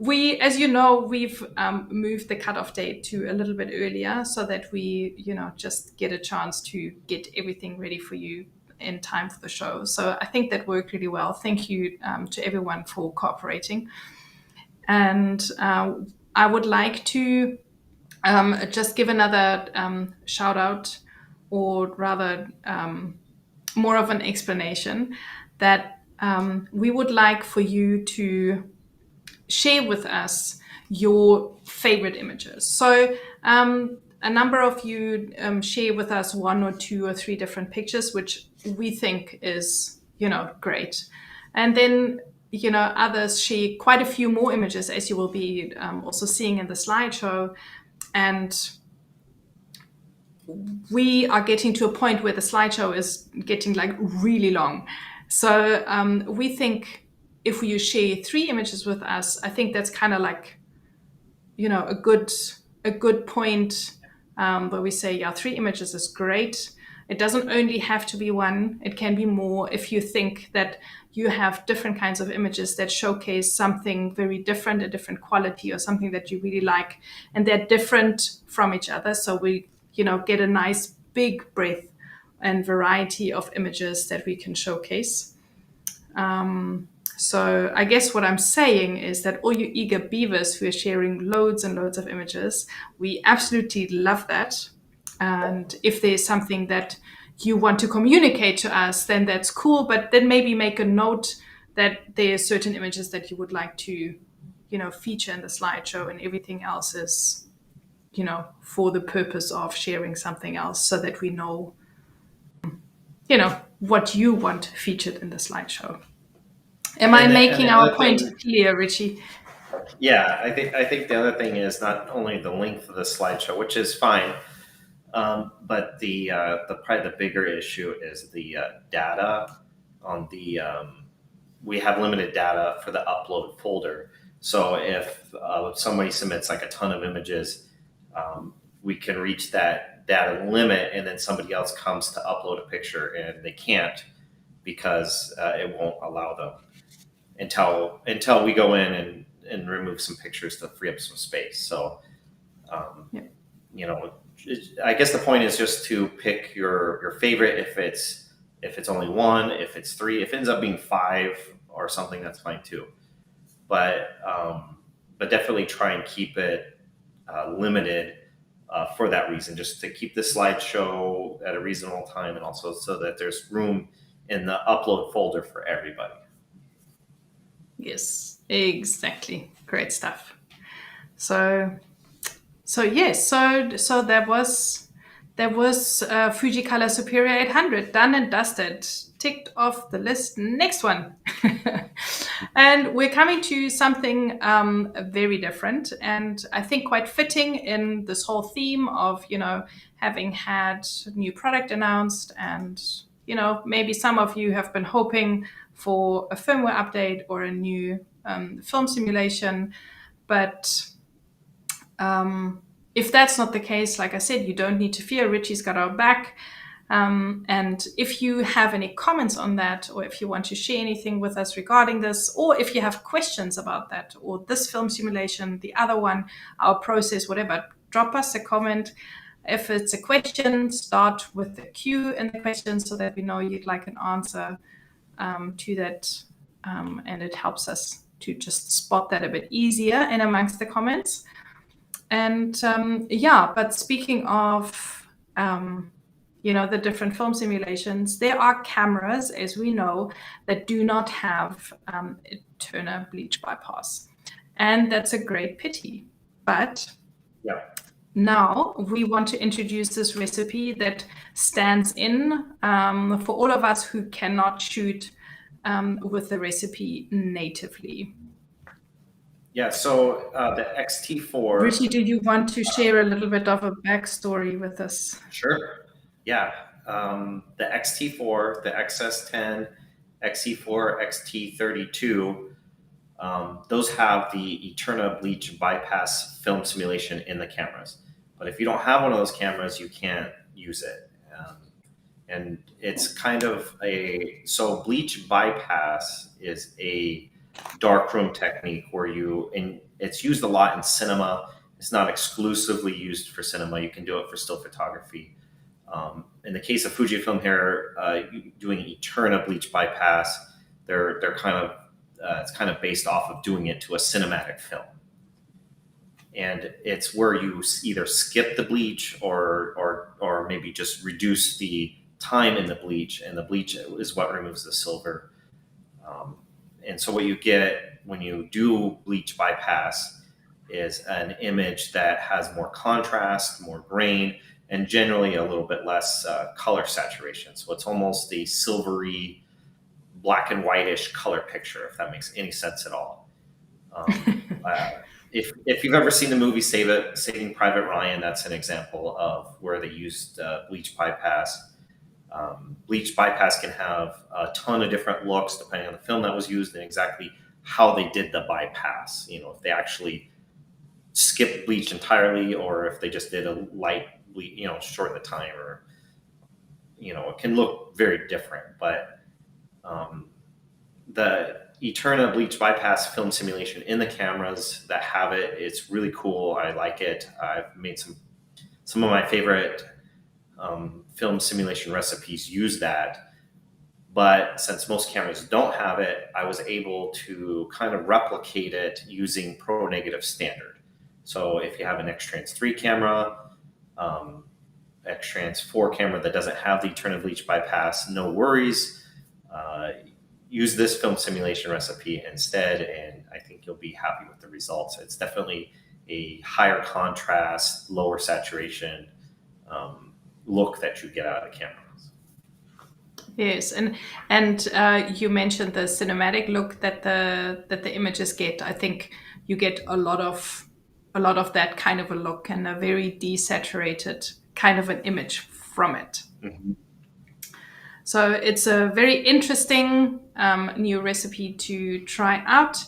We, as you know, we've moved the cutoff date to a little bit earlier so that we, just get a chance to get everything ready for you in time for the show. So I think that worked really well. Thank you to everyone for cooperating. And I would like to just give another shout out, or rather more of an explanation, that we would like for you to share with us your favorite images. So a number of you share with us 1 or 2 or 3 different pictures, which we think is, great. And then, others share quite a few more images, as you will be also seeing in the slideshow. And we are getting to a point where the slideshow is getting like really long. So we think if you share 3 images with us, I think that's kind of like, a good point where we say, 3 images is great. It doesn't only have to be 1. It can be more if you think that you have different kinds of images that showcase something very different, a different quality, or something that you really like, and they're different from each other. So we, get a nice big breadth and variety of images that we can showcase. So I guess what I'm saying is that all you eager beavers who are sharing loads and loads of images, we absolutely love that. And if there's something that you want to communicate to us, then that's cool. But then maybe make a note that there are certain images that you would like to, feature in the slideshow, and everything else is, for the purpose of sharing something else, so that we know, what you want featured in the slideshow. Am I making our point clear, Ritchie? Yeah, I think the other thing is not only the length of the slideshow, which is fine, but probably the bigger issue is the data on the. We have limited data for the upload folder, so if somebody submits like a ton of images, we can reach that data limit, and then somebody else comes to upload a picture and they can't because it won't allow them until we go in and remove some pictures to free up some space. So, I guess the point is just to pick your favorite. If it's only 1, if it's 3, if it ends up being 5 or something, that's fine too. But definitely try and keep it limited for that reason, just to keep the slideshow at a reasonable time, and also so that there's room in the upload folder for everybody. Yes, exactly. Great stuff. So yes, so there was Fujicolor Superior 800 done and dusted, ticked off the list. Next one. And we're coming to something very different, and I think quite fitting in this whole theme of, having had new product announced, and, maybe some of you have been hoping for a firmware update or a new film simulation. But if that's not the case, like I said, you don't need to fear. Ritchie's got our back. And if you have any comments on that, or if you want to share anything with us regarding this, or if you have questions about that, or this film simulation, the other one, our process, whatever, drop us a comment. If it's a question, start with the Q in the question so that we know you'd like an answer to that. And it helps us to just spot that a bit easier in amongst the comments. And yeah, but speaking of, the different film simulations, there are cameras, as we know, that do not have Eterna Bleach Bypass. And that's a great pity. But Yeah. now we want to introduce this recipe that stands in for all of us who cannot shoot with the recipe natively. Yeah, so the XT4. Ritchie, do you want to share a little bit of a backstory with us? Sure. Yeah. The XT4, the XS10, XE4, XT32, those have the Eterna Bleach Bypass film simulation in the cameras. But if you don't have one of those cameras, you can't use it. And it's kind of so bleach bypass is a darkroom technique where it's used a lot in cinema. It's not exclusively used for cinema. You can do it for still photography. In the case of Fujifilm here, doing Eterna Bleach Bypass, they're kind of it's kind of based off of doing it to a cinematic film, and it's where you either skip the bleach or maybe just reduce the time in the bleach, and the bleach is what removes the silver. And so what you get when you do bleach bypass is an image that has more contrast, more grain, and generally a little bit less color saturation. So it's almost a silvery, black and whitish color picture, if that makes any sense at all. If you've ever seen the movie Saving Private Ryan, that's an example of where they used bleach bypass. Bleach bypass can have a ton of different looks depending on the film that was used and exactly how they did the bypass. If they actually skipped bleach entirely, or if they just did a light bleach, shorten the time, or it can look very different. But the Eterna Bleach Bypass film simulation in the cameras that have it, it's really cool. I like it. I've made some of my favorite film simulation recipes use that. But since most cameras don't have it, I was able to kind of replicate it using Pro Negative Standard. So if you have an X-Trans 3 camera, X-Trans 4 camera that doesn't have the Eterna Bleach Bypass, no worries. Use this film simulation recipe instead, and I think you'll be happy with the results. It's definitely a higher contrast, lower saturation look that you get out of the cameras. Yes, and you mentioned the cinematic look that the images get. I think you get a lot of that kind of a look and a very desaturated kind of an image from it. Mm-hmm. So it's a very interesting new recipe to try out.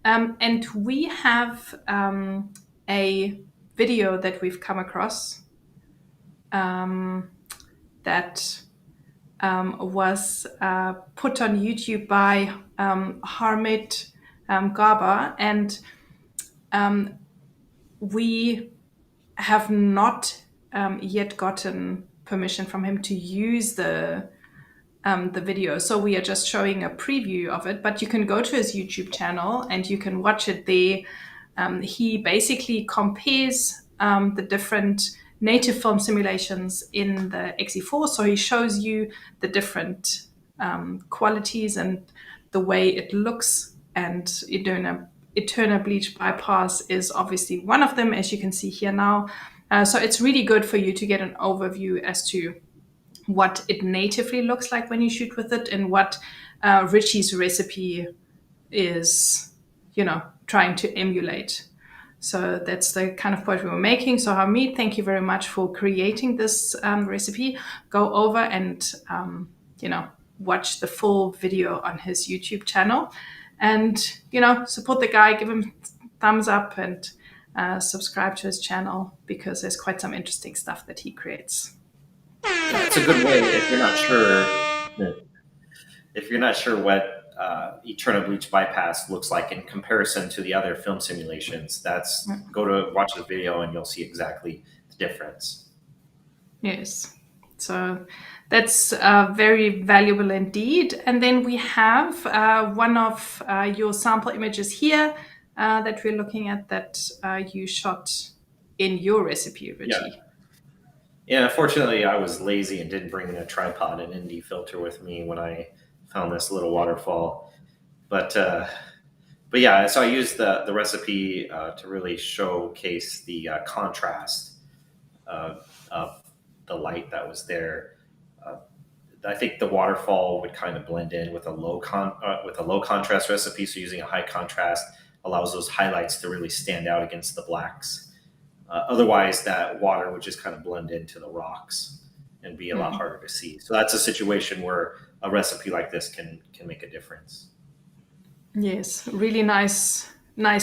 And we have a video that we've come across that was put on YouTube by Harmit Garba. And we have not yet gotten permission from him to use the video. So we are just showing a preview of it, but you can go to his YouTube channel and you can watch it there. He basically compares the different native film simulations in the XE4. So he shows you the different qualities and the way it looks. And Eterna Bleach Bypass is obviously one of them, as you can see here now. So it's really good for you to get an overview as to what it natively looks like when you shoot with it, and what Ritchie's recipe is, trying to emulate. So that's the kind of point we were making. So Hamid, thank you very much for creating this recipe. Go over and, watch the full video on his YouTube channel, and, support the guy, give him thumbs up, and subscribe to his channel, because there's quite some interesting stuff that he creates. It's a good way if you're not sure. If you're not sure what Eterna Bleach Bypass looks like in comparison to the other film simulations, go to watch the video and you'll see exactly the difference. Yes, so that's very valuable indeed. And then we have one of your sample images here that we're looking at that you shot in your recipe, Ritchie. Yeah, unfortunately, I was lazy and didn't bring a tripod and ND filter with me when I found this little waterfall. But yeah, so I used the recipe to really showcase the contrast of the light that was there. Uh, I think the waterfall would kind of blend in with a low contrast recipe. So using a high contrast allows those highlights to really stand out against the blacks. Otherwise, that water would just kind of blend into the rocks and be a lot harder to see. So that's a situation where a recipe like this can make a difference. Yes, really nice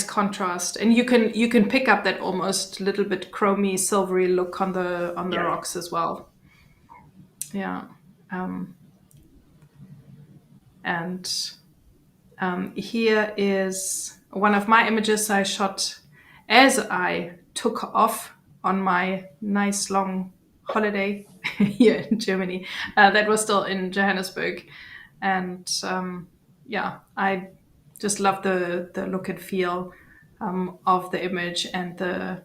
contrast, and you can pick up that almost little bit chromy, silvery look on the rocks as well. Yeah, and here is one of my images I shot as I took off on my nice long holiday here in Germany. That was still in Johannesburg, and I just love the look and feel of the image and the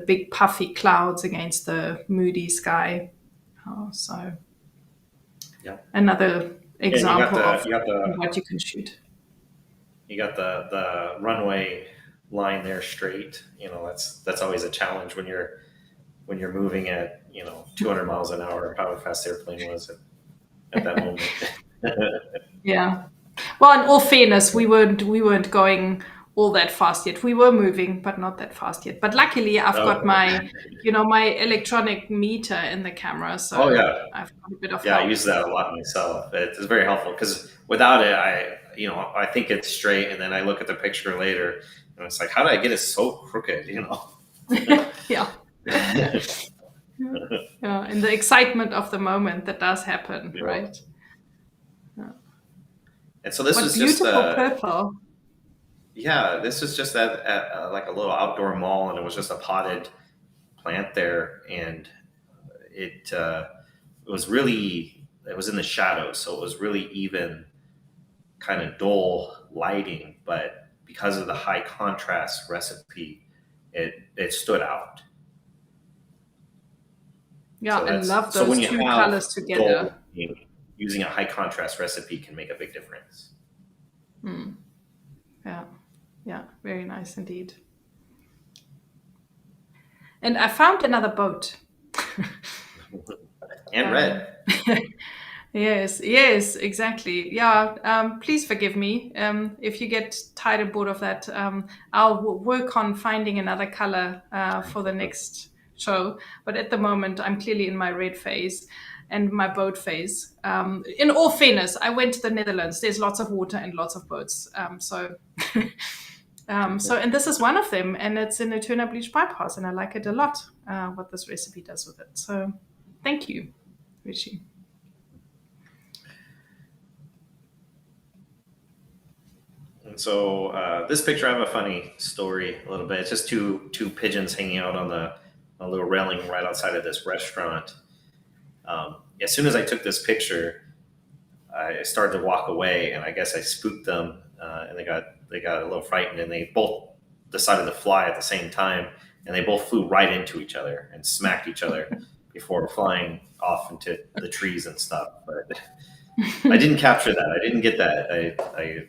big puffy clouds against the moody sky. So another example of what you can shoot. You got the runway line there straight. That's always a challenge when you're moving at 200 miles an hour, how fast the airplane was at that moment. Yeah. Well, in all fairness, we weren't going all that fast yet. We were moving, but not that fast yet. But luckily, I've got my electronic meter in the camera, so I've got a bit of help. I use that a lot myself. It's very helpful because without it, I think it's straight, and then I look at the picture later, and it's like, how did I get it so crooked? Yeah. Yeah, in the excitement of the moment, that does happen, right? And so this was beautiful just purple. Yeah, this was just at like a little outdoor mall, and it was just a potted plant there, and it was in the shadows, so it was really even, kind of dull lighting, but because of the high contrast recipe, it stood out. Yeah, I love those two colors together. Using a high contrast recipe can make a big difference. Yeah, very nice indeed. And I found another boat. And red. Yes, exactly. Yeah, please forgive me if you get tired and bored of that. I'll work on finding another color for the next show. But at the moment, I'm clearly in my red phase and my boat phase. In all fairness, I went to the Netherlands. There's lots of water and lots of boats. And this is one of them, and it's an Eterna Bleach Bypass, and I like it a lot, what this recipe does with it. So thank you, Ritchie. And so this picture, I have a funny story a little bit. It's just two pigeons hanging out on a little railing right outside of this restaurant. As soon as I took this picture, I started to walk away, and I guess I spooked them, and they got a little frightened, and they both decided to fly at the same time, and they both flew right into each other and smacked each other before flying off into the trees and stuff. But I didn't capture that. I didn't get that.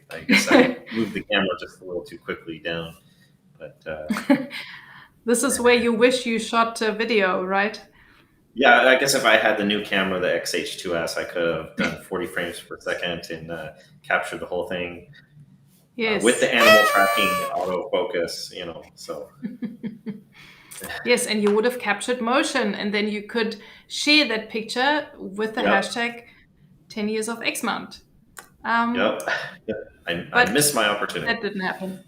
I guess I moved the camera just a little too quickly down. But this is where you wish you shot a video, right? Yeah, I guess if I had the new camera, the XH2S, I could have done 40 frames per second and captured the whole thing. Yes. With the animal tracking autofocus, so. Yes, and you would have captured motion, and then you could share that picture with the hashtag 10 years of X-Mount. Yep. I missed my opportunity. That didn't happen.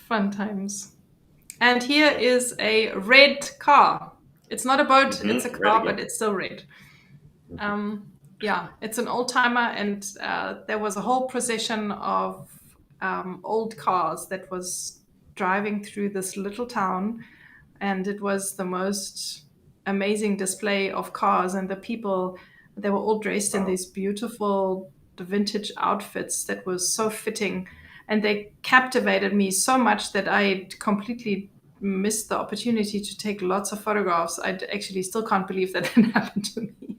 Fun times. And here is a red car. It's not a boat, it's a car, but it's still red. It's an old timer, and there was a whole procession of old cars that was driving through this little town, and it was the most amazing display of cars, and the people, they were all dressed in these beautiful vintage outfits that was so fitting. and they captivated me so much that I completely missed the opportunity to take lots of photographs. I actually still can't believe that happened to me.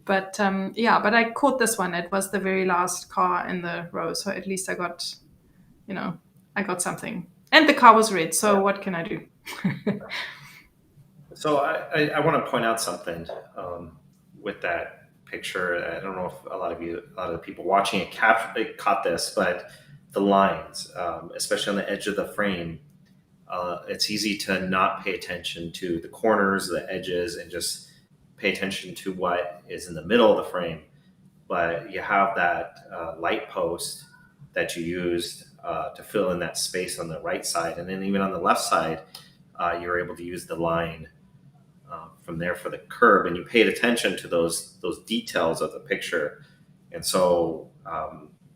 But but I caught this one. It was the very last car in the row, so at least I got, I got something. And the car was red, so what can I do? So I want to point out something with that picture. I don't know if a lot of the people watching it caught this, but the lines, especially on the edge of the frame, it's easy to not pay attention to the corners, the edges, and just pay attention to what is in the middle of the frame. But you have that light post that you used to fill in that space on the right side, and then even on the left side, you're able to use the line from there for the curb, and you paid attention to those details of the picture. And so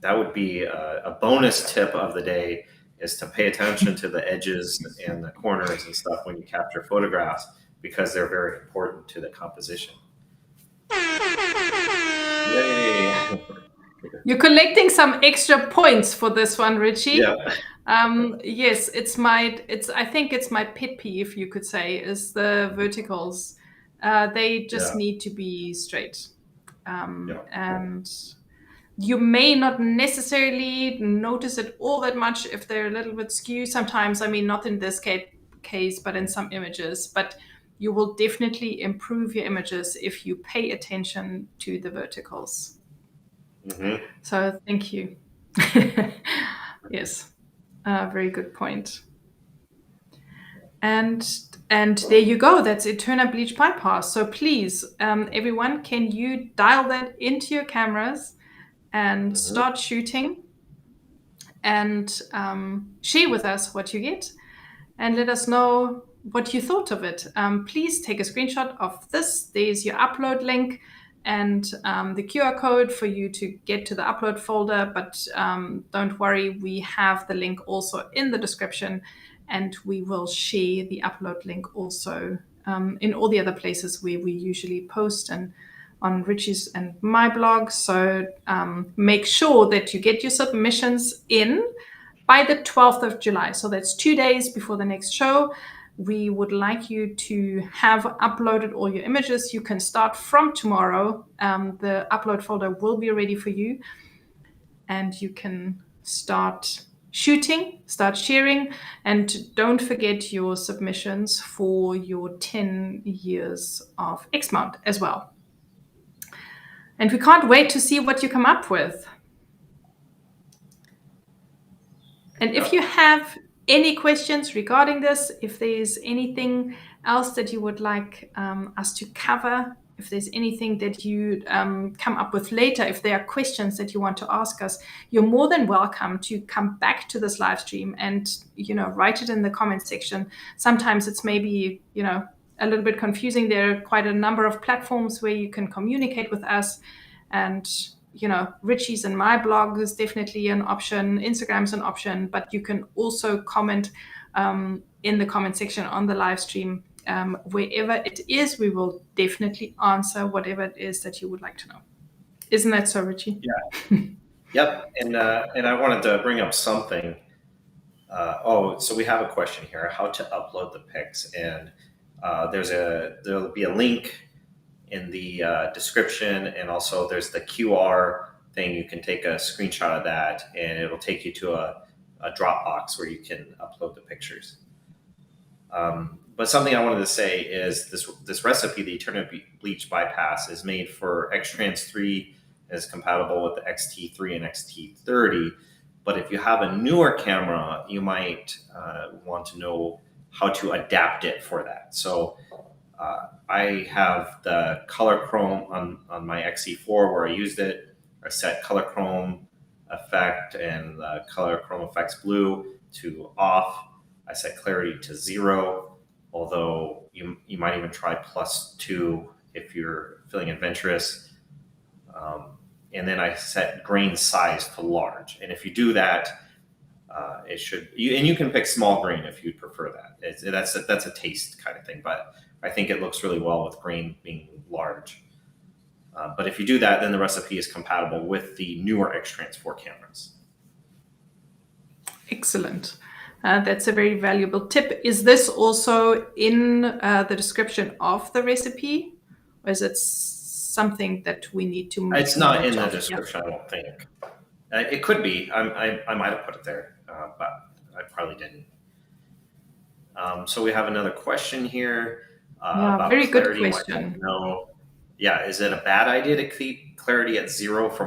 that would be a bonus tip of the day, is to pay attention to the edges and the corners and stuff when you capture photographs, because they're very important to the composition. Yay! You're collecting some extra points for this one, Ritchie. Yeah. Yes, I think it's my pet peeve, you could say, is the verticals. They just need to be straight. And you may not necessarily notice it all that much if they're a little bit skew sometimes. I mean, not in this case, but in some images. But you will definitely improve your images if you pay attention to the verticals. Mm-hmm. So thank you. Yes, very good point. And there you go. That's Eterna Bleach Bypass. So please, everyone, can you dial that into your cameras and start shooting, and share with us what you get, and let us know what you thought of it. Please take a screenshot of this. There's your upload link and the QR code for you to get to the upload folder. But don't worry, we have the link also in the description, and we will share the upload link also in all the other places where we usually post, and on Ritchie's and my blog. So make sure that you get your submissions in by the 12th of July. So that's 2 days before the next show. We would like you to have uploaded all your images. You can start from tomorrow. The upload folder will be ready for you, and you can start shooting, start sharing, and don't forget your submissions for your 10 years of X-mount as well. And we can't wait to see what you come up with. And if you have any questions regarding this, if there's anything else that you would like us to cover, if there's anything that you come up with later, if there are questions that you want to ask us, you're more than welcome to come back to this live stream and, write it in the comment section. Sometimes it's maybe, a little bit confusing. There are quite a number of platforms where you can communicate with us, and Ritchie's and my blog is definitely an option. Instagram's an option, but you can also comment in the comment section on the live stream. Wherever it is, we will definitely answer whatever it is that you would like to know. Isn't that so, Ritchie? Yeah. Yep. And I wanted to bring up something. So we have a question here: how to upload the pics, and there'll be a link in the description, and also there's the QR thing. You can take a screenshot of that, and it'll take you to a Dropbox where you can upload the pictures. But something I wanted to say is this recipe, the Eterna Bleach Bypass, is made for X-Trans 3, and is compatible with the XT3 and XT30. But if you have a newer camera, you might want to know how to adapt it for that. So I have the color chrome on my XE4 where I used it. I set color chrome effect and color chrome effects blue to off. I set clarity to 0, although you might even try +2 if you're feeling adventurous. And then I set grain size to large. And if you do that, it should, and you can pick small grain if you prefer that. That's a taste kind of thing, but I think it looks really well with grain being large. But if you do that, then the recipe is compatible with the newer X-Trans 4 cameras. Excellent. That's a very valuable tip. Is this also in the description of the recipe, or is it something that we need to It's make not note in the of? description, I don't think. It could be. I might have put it there, but I probably didn't. So we have another question here Yeah, about very good clarity. Wants to question. know, yeah, is it a bad idea to keep clarity at 0 for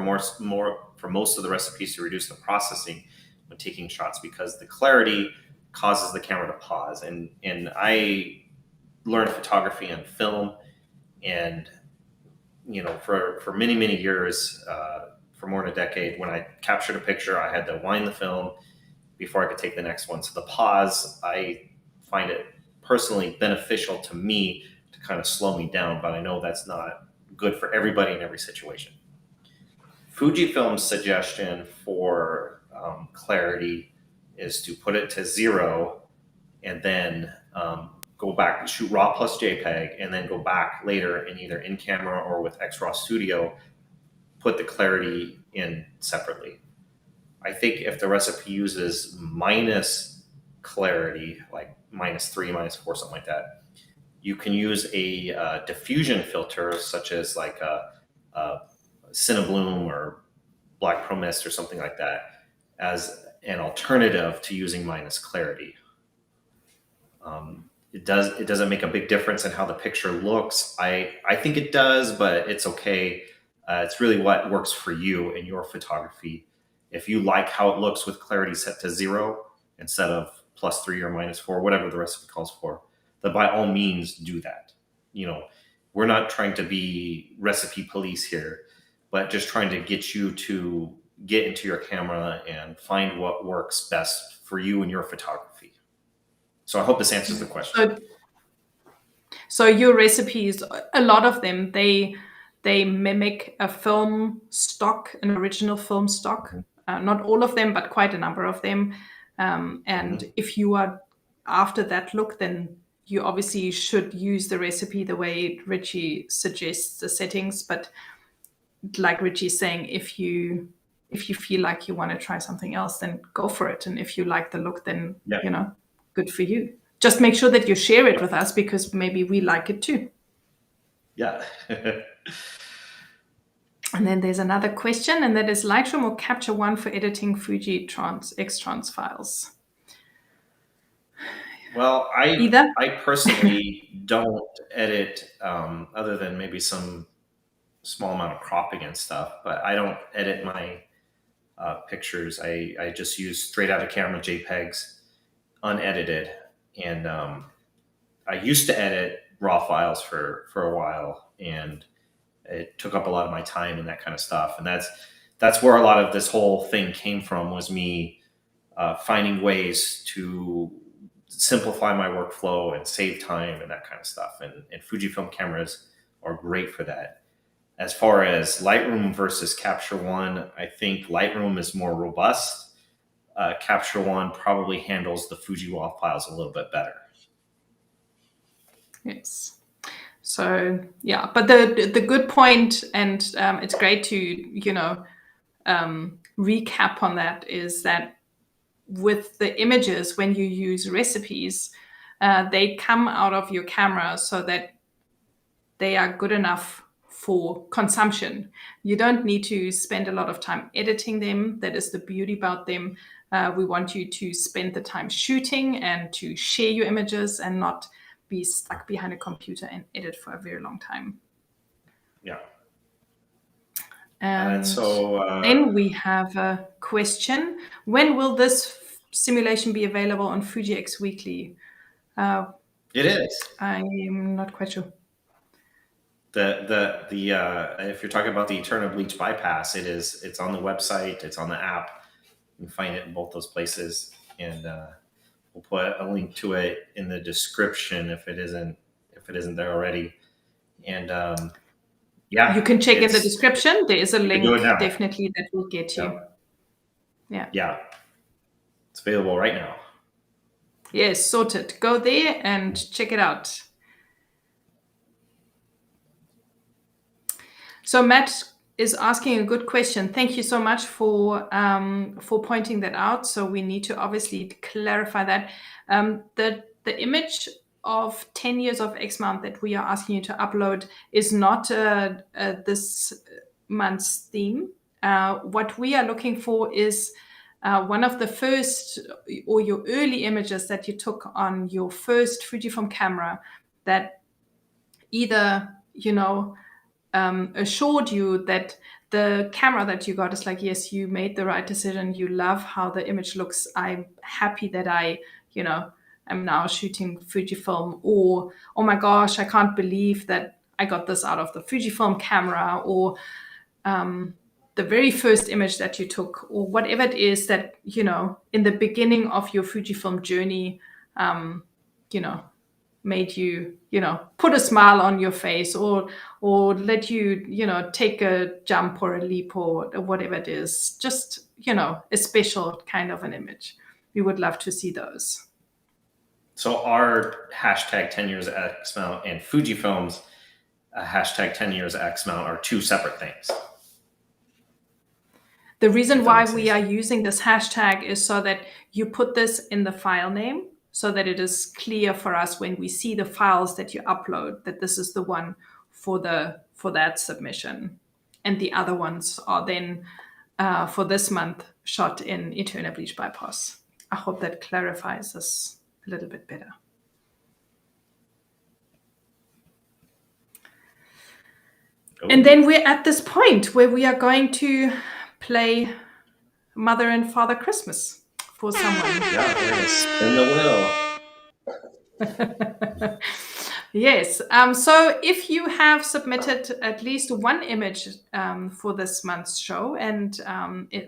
for most of the recipes to reduce the processing when taking shots, because the clarity causes the camera to pause? And I learned photography and film, and for many years, for more than a decade, when I captured a picture, I had to wind the film before I could take the next one. So the pause, I find it personally beneficial to me to kind of slow me down, but I know that's not good for everybody in every situation. Fujifilm's suggestion for clarity is to put it to 0 and then go back, shoot RAW plus JPEG, and then go back later and either in camera or with XRAW Studio, put the clarity in separately. I think if the recipe uses minus clarity, like -3, -4, something like that, you can use a diffusion filter, such as like a Cinebloom or Black Pro Mist or something like that, as an alternative to using minus clarity. It doesn't make a big difference in how the picture looks. I think it does, but it's okay. It's really what works for you in your photography. If you like how it looks with clarity set to 0 instead of +3 or -4, whatever the recipe calls for, then by all means do that. We're not trying to be recipe police here, but just trying to get you to get into your camera and find what works best for you and your photography. So I hope this answers the question. So your recipes, a lot of them, they mimic a film stock, an original film stock. Not all of them, but quite a number of them. And if you are after that look, then you obviously should use the recipe the way Ritchie suggests the settings. But like Ritchie's saying, if you feel like you want to try something else, then go for it. And if you like the look, then Yeah. good for you. Just make sure that you share it with us, because maybe we like it too. Yeah. And then there's another question, and that is Lightroom or Capture One for editing Fuji X-Trans files? Well, Either. I personally don't edit, other than maybe some small amount of cropping and stuff, but I don't edit my pictures. I just use straight out of camera JPEGs, unedited. And I used to edit raw files for a while, and it took up a lot of my time and that kind of stuff. And that's where a lot of this whole thing came from, was me finding ways to simplify my workflow and save time and that kind of stuff. And Fujifilm cameras are great for that. As far as Lightroom versus Capture One, I think Lightroom is more robust. Capture One probably handles the Fuji raw files a little bit better. Yes. So yeah, but the good point, and it's great to recap on that, is that with the images, when you use recipes, they come out of your camera so that they are good enough for consumption. You don't need to spend a lot of time editing them. That is the beauty about them. We want you to spend the time shooting and to share your images, and not be stuck behind a computer and edit for a very long time. Yeah. And so then we have a question. When will this simulation be available on Fuji X Weekly? it is. I'm not quite sure. The if you're talking about the Eterna Bleach Bypass, it's on the website, it's on the app. You can find it in both those places, and we'll put a link to it in the description if it isn't there already. And yeah, you can check in the description. There is a link definitely that will get you. Yeah, it's available right now. Yes, sorted. Go there and check it out. So Matt, is asking a good question. Thank you so much for pointing that out. So we need to obviously clarify that the image of 10 years of X month that we are asking you to upload is not this month's theme. What we are looking for is one of the first or your early images that you took on your first Fujifilm camera that either, assured you that the camera that you got is like, yes, you made the right decision. You love how the image looks. I'm happy that I'm now shooting Fujifilm, or, oh my gosh, I can't believe that I got this out of the Fujifilm camera, or the very first image that you took, or whatever it is that, in the beginning of your Fujifilm journey, made you, put a smile on your face, or let you, take a jump or a leap or whatever it is. Just, a special kind of an image. We would love to see those. So our hashtag 10 years X mount and Fujifilm's hashtag 10 years X mount are two separate things. The reason why we are using this hashtag is so that you put this in the file name, so that it is clear for us when we see the files that you upload that this is the one for that submission, and the other ones are then for this month shot in Eterna Bleach Bypass. I hope that clarifies this a little bit better. Oh. And then we're at this point where we are going to play Mother and Father Christmas for someone. Yeah, spin the wheel. Yes. So if you have submitted at least one image for this month's show and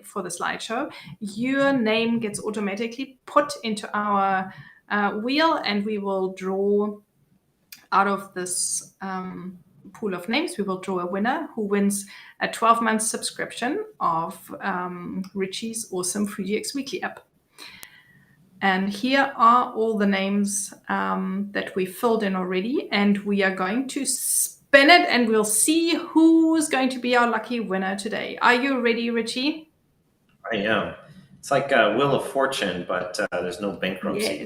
for the slideshow, your name gets automatically put into our wheel, and we will draw out of this pool of names. We will draw a winner who wins a 12-month subscription of Ritchie's awesome Fuji X Weekly app. And here are all the names that we filled in already, and we are going to spin it, and we'll see who's going to be our lucky winner today. Are you ready, Ritchie? I am. It's like a Wheel of Fortune, but there's no bankruptcy.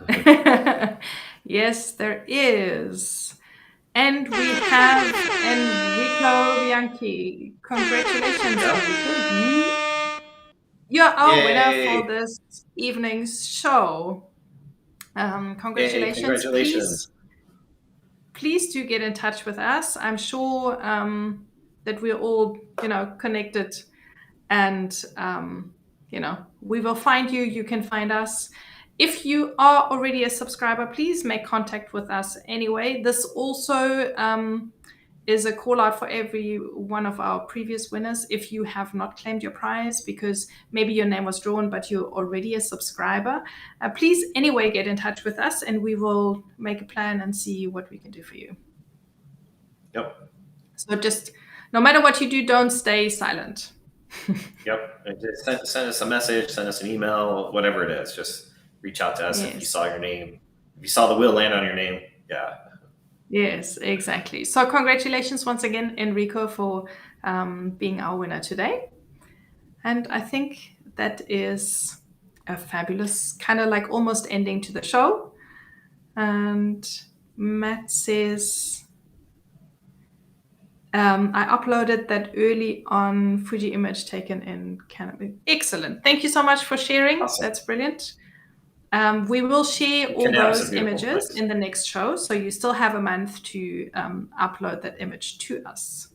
Yes. Yes, there is. And we have Enrico Bianchi. Congratulations, Enrico. You're our winner for this evening's show. Congratulations. Yay, congratulations. Please do get in touch with us. I'm sure that we're all, connected, and, we will find you. You can find us. If you are already a subscriber, please make contact with us anyway. This also is a call out for every one of our previous winners. If you have not claimed your prize because maybe your name was drawn, but you're already a subscriber, please anyway get in touch with us, and we will make a plan and see what we can do for you. Yep. So just, no matter what you do, don't stay silent. Yep. Just send us a message, send us an email, whatever it is. Just reach out to us. Yes. If you saw your name, if you saw the wheel land on your name. Yeah. Yes, exactly. So congratulations once again, Enrico, for being our winner today. And I think that is a fabulous kind of like almost ending to the show. And Matt says, I uploaded that early on Fuji image taken in Canada. Excellent. Thank you so much for sharing. Awesome. That's brilliant. We will share all those images in the next show, so you still have a month to upload that image to us.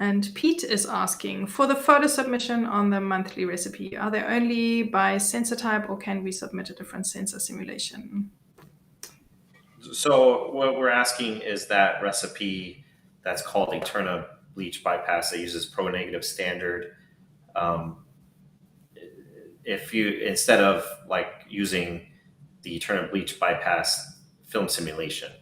And Pete is asking, for the photo submission on the monthly recipe, are they only by sensor type, or can we submit a different sensor simulation? So what we're asking is that recipe that's called Eterna Bleach Bypass that uses pro-negative standard. If you, instead of like using the Eterna Bleach Bypass film simulation,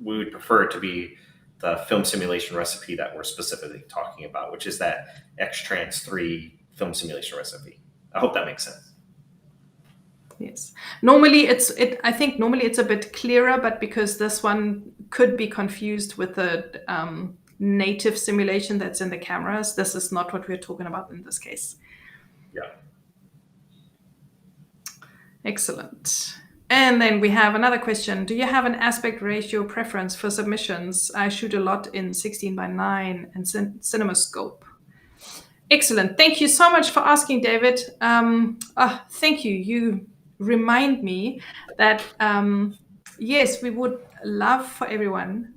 we would prefer it to be the film simulation recipe that we're specifically talking about, which is that X-Trans 3 film simulation recipe. I hope that makes sense. Yes. Normally I think normally it's a bit clearer, but because this one could be confused with the native simulation that's in the cameras. This is not what we're talking about in this case. Yeah. Excellent. And then we have another question. Do you have an aspect ratio preference for submissions? I shoot a lot in 16:9 and CinemaScope. Excellent. Thank you so much for asking, David. Thank you. You remind me that, yes, we would love for everyone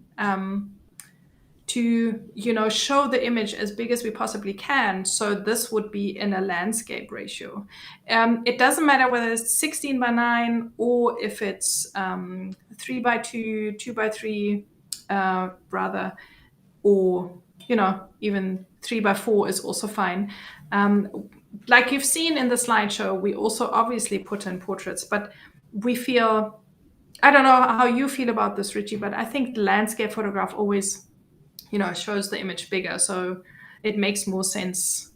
to, show the image as big as we possibly can. So this would be in a landscape ratio. It doesn't matter whether it's 16:9 or if it's 3:2, 2:3, rather, or, even 3:4 is also fine. Like you've seen in the slideshow, we also obviously put in portraits, but we feel, I don't know how you feel about this, Ritchie, but I think the landscape photograph always, shows the image bigger. So it makes more sense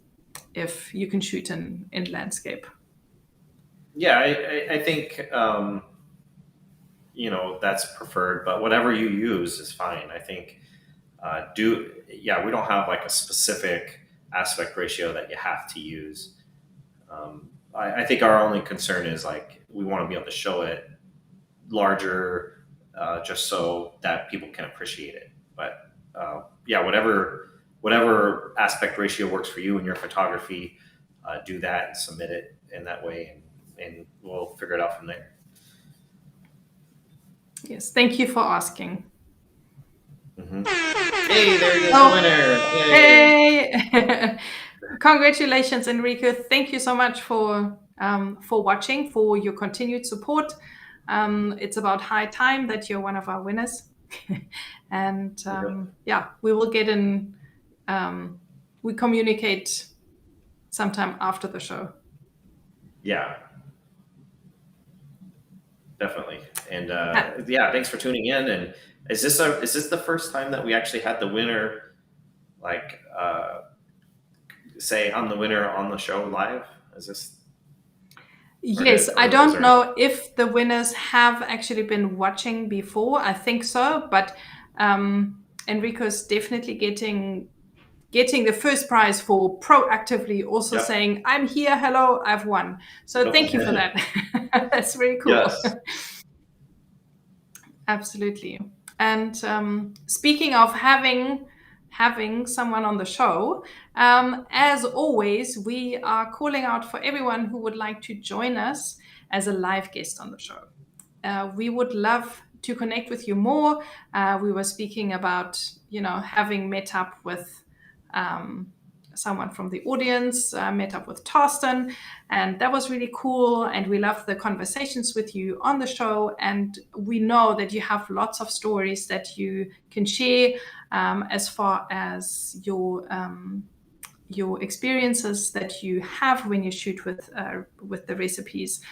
if you can shoot in landscape. Yeah, I think, that's preferred, but whatever you use is fine. I think, we don't have like a specific aspect ratio that you have to use. I think our only concern is like, we want to be able to show it larger, just so that people can appreciate it. But whatever aspect ratio works for you in your photography, do that and submit it in that way, and we'll figure it out from there. Yes, thank you for asking. Mm-hmm. Hey, there you go, winner! Hey! Congratulations, Enrico. Thank you so much for watching, for your continued support. It's about high time that you're one of our winners. And we will get in. We communicate sometime after the show. Yeah, definitely. And thanks for tuning in. And is this the first time that we actually had the winner, like, say I'm the winner on the show live? Is this? Yes, I don't know if the winners have actually been watching before. I think so, but Enrico's definitely getting the first prize for proactively also saying, I'm here, hello, I've won. So thank you for that. That's very cool. Yes. Absolutely. And speaking of having someone on the show, as always, we are calling out for everyone who would like to join us as a live guest on the show. We would love to connect with you more. We were speaking about, having met up with someone from the audience, met up with Torsten, and that was really cool. And we love the conversations with you on the show. And we know that you have lots of stories that you can share as far as your experiences that you have when you shoot with the recipes.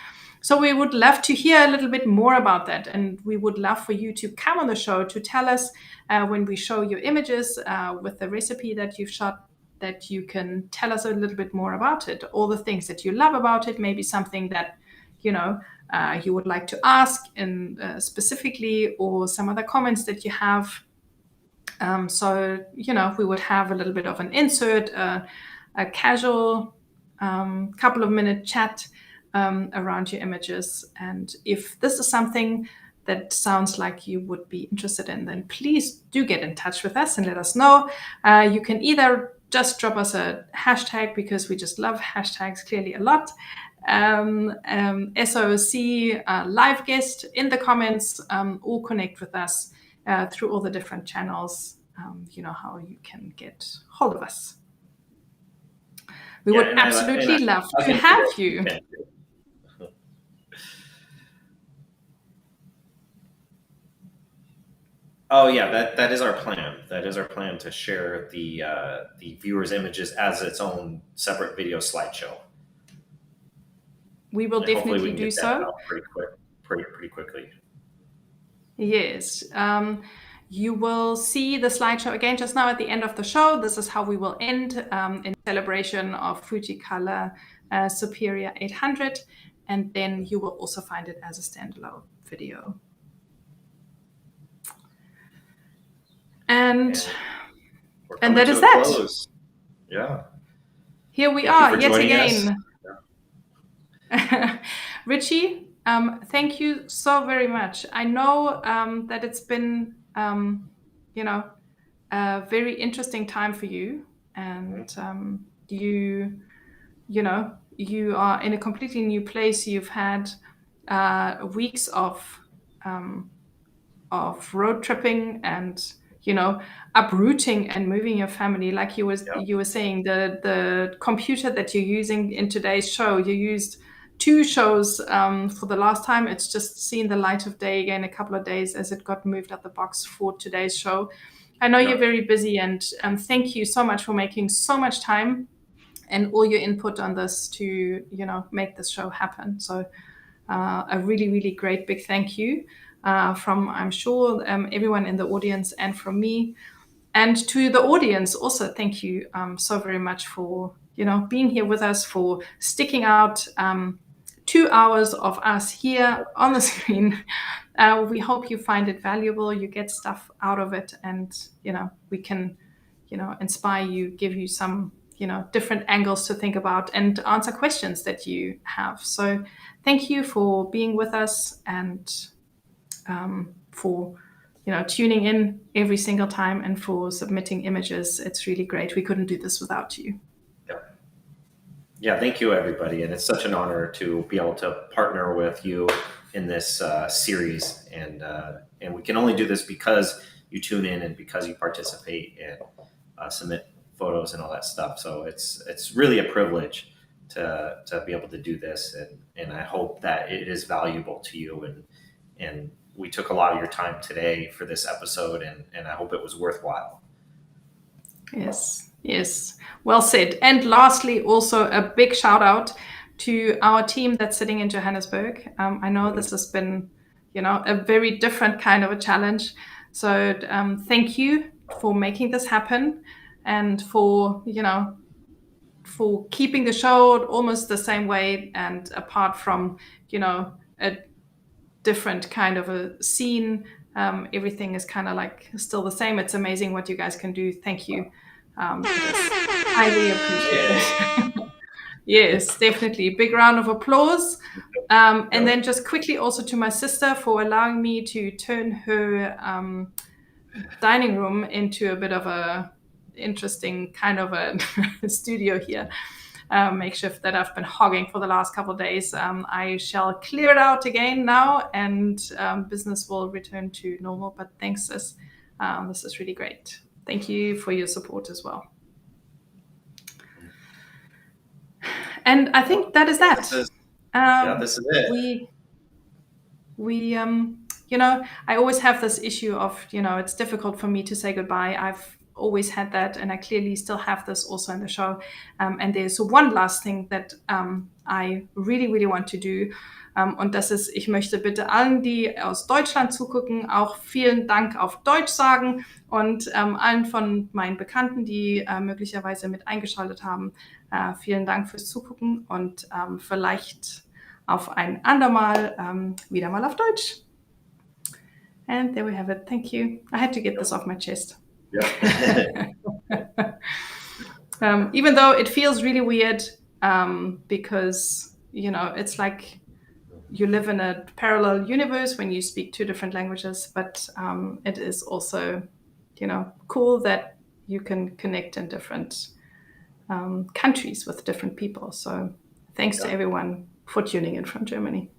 So we would love to hear a little bit more about that. And we would love for you to come on the show to tell us when we show your images with the recipe that you've shot, that you can tell us a little bit more about it, all the things that you love about it, maybe something that, you would like to ask in specifically, or some other comments that you have. So, we would have a little bit of an insert, a casual couple of minute chat around your images. And if this is something that sounds like you would be interested in, then please do get in touch with us and let us know. You can either just drop us a hashtag, because we just love hashtags clearly a lot. SOOC live guest in the comments, or connect with us through all the different channels. You know how you can get hold of us. We would absolutely love to have you. Oh yeah, that is our plan. That is our plan, to share the viewers' images as its own separate video slideshow. We will definitely do so. Pretty quickly. Yes. You will see the slideshow again just now at the end of the show. This is how we will end in celebration of Fujicolor Superior 800. And then you will also find it as a standalone video. And we're and coming that to is a that. close. Yeah. Here we Thank you are for yet joining again. us. Ritchie, thank you so very much. I know that it's been, a very interesting time for you, and you are in a completely new place. You've had weeks of road tripping and uprooting and moving your family, like you were saying. The computer that you're using in today's show, you used 2 shows for the last time. It's just seen the light of day again a couple of days as it got moved out the box for today's show. I know you're very busy, and thank you so much for making so much time and all your input on this to make this show happen. So a really, really great big thank you from, I'm sure, everyone in the audience, and from me. And to the audience also, thank you so very much for being here with us, for sticking out 2 hours of us here on the screen. We hope you find it valuable, you get stuff out of it, and we can inspire you, give you some different angles to think about, and answer questions that you have. So thank you for being with us, and for tuning in every single time, and for submitting images. It's really great. We couldn't do this without you. Yeah, thank you, everybody. And it's such an honor to be able to partner with you in this series. And we can only do this because you tune in and because you participate and submit photos and all that stuff. So it's really a privilege to be able to do this. And I hope that it is valuable to you. And we took a lot of your time today for this episode, and I hope it was worthwhile. Yes. Well said. And lastly, also a big shout out to our team that's sitting in Johannesburg. I know this has been, a very different kind of a challenge. So thank you for making this happen, and for keeping the show almost the same way, and apart from a different kind of a scene, everything is kind of like still the same. It's amazing what you guys can do. Thank you. Highly appreciate it. Yes, definitely. Big round of applause. And then just quickly also to my sister for allowing me to turn her dining room into a bit of a interesting kind of a studio here. Makeshift that I've been hogging for the last couple of days. I shall clear it out again now, and business will return to normal. But thanks, sis. This is really great. Thank you for your support as well. And I think that is that. This is it. We I always have this issue of, it's difficult for me to say goodbye. I've always had that, and I clearly still have this also in the show. And there's one last thing that I really, really want to do. Und das ist, ich möchte bitte allen, die aus Deutschland zugucken, auch vielen Dank auf Deutsch sagen, und allen von meinen Bekannten, die möglicherweise mit eingeschaltet haben, vielen Dank fürs Zugucken, und vielleicht auf ein andermal wieder mal auf Deutsch. And there we have it. Thank you. I had to get this off my chest. Yeah. Even though it feels really weird, because it's like you live in a parallel universe when you speak 2 different languages, but it is also cool that you can connect in different countries with different people. So thanks to everyone for tuning in from Germany.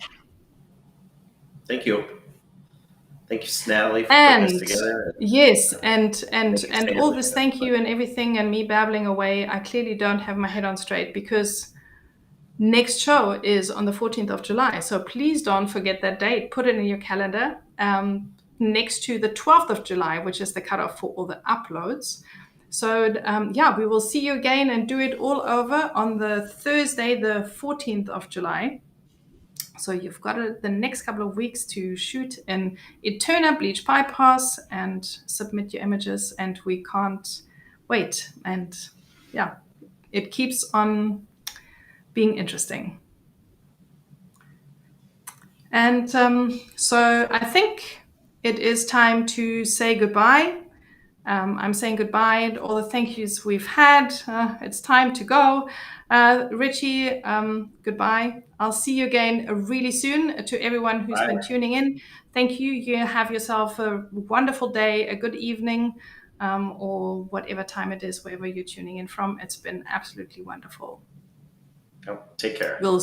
Thank you. Thank you, Nathalie, for putting this together. Yes, and all this thank you and everything, and me babbling away, I clearly don't have my head on straight, because next show is on the 14th of July. So please don't forget that date. Put it in your calendar, next to the 12th of July, which is the cutoff for all the uploads. So we will see you again and do it all over on the Thursday, the 14th of July. So you've got the next couple of weeks to shoot an Eterna Bleach Bypass and submit your images, and we can't wait. And it keeps on being interesting. And so I think it is time to say goodbye I'm saying goodbye and all the thank yous we've had. It's time to go. Ritchie, goodbye. I'll see you again really soon. To everyone who's been tuning in, thank you. You have yourself a wonderful day, a good evening, or whatever time it is, wherever you're tuning in from. It's been absolutely wonderful. Oh, take care. We'll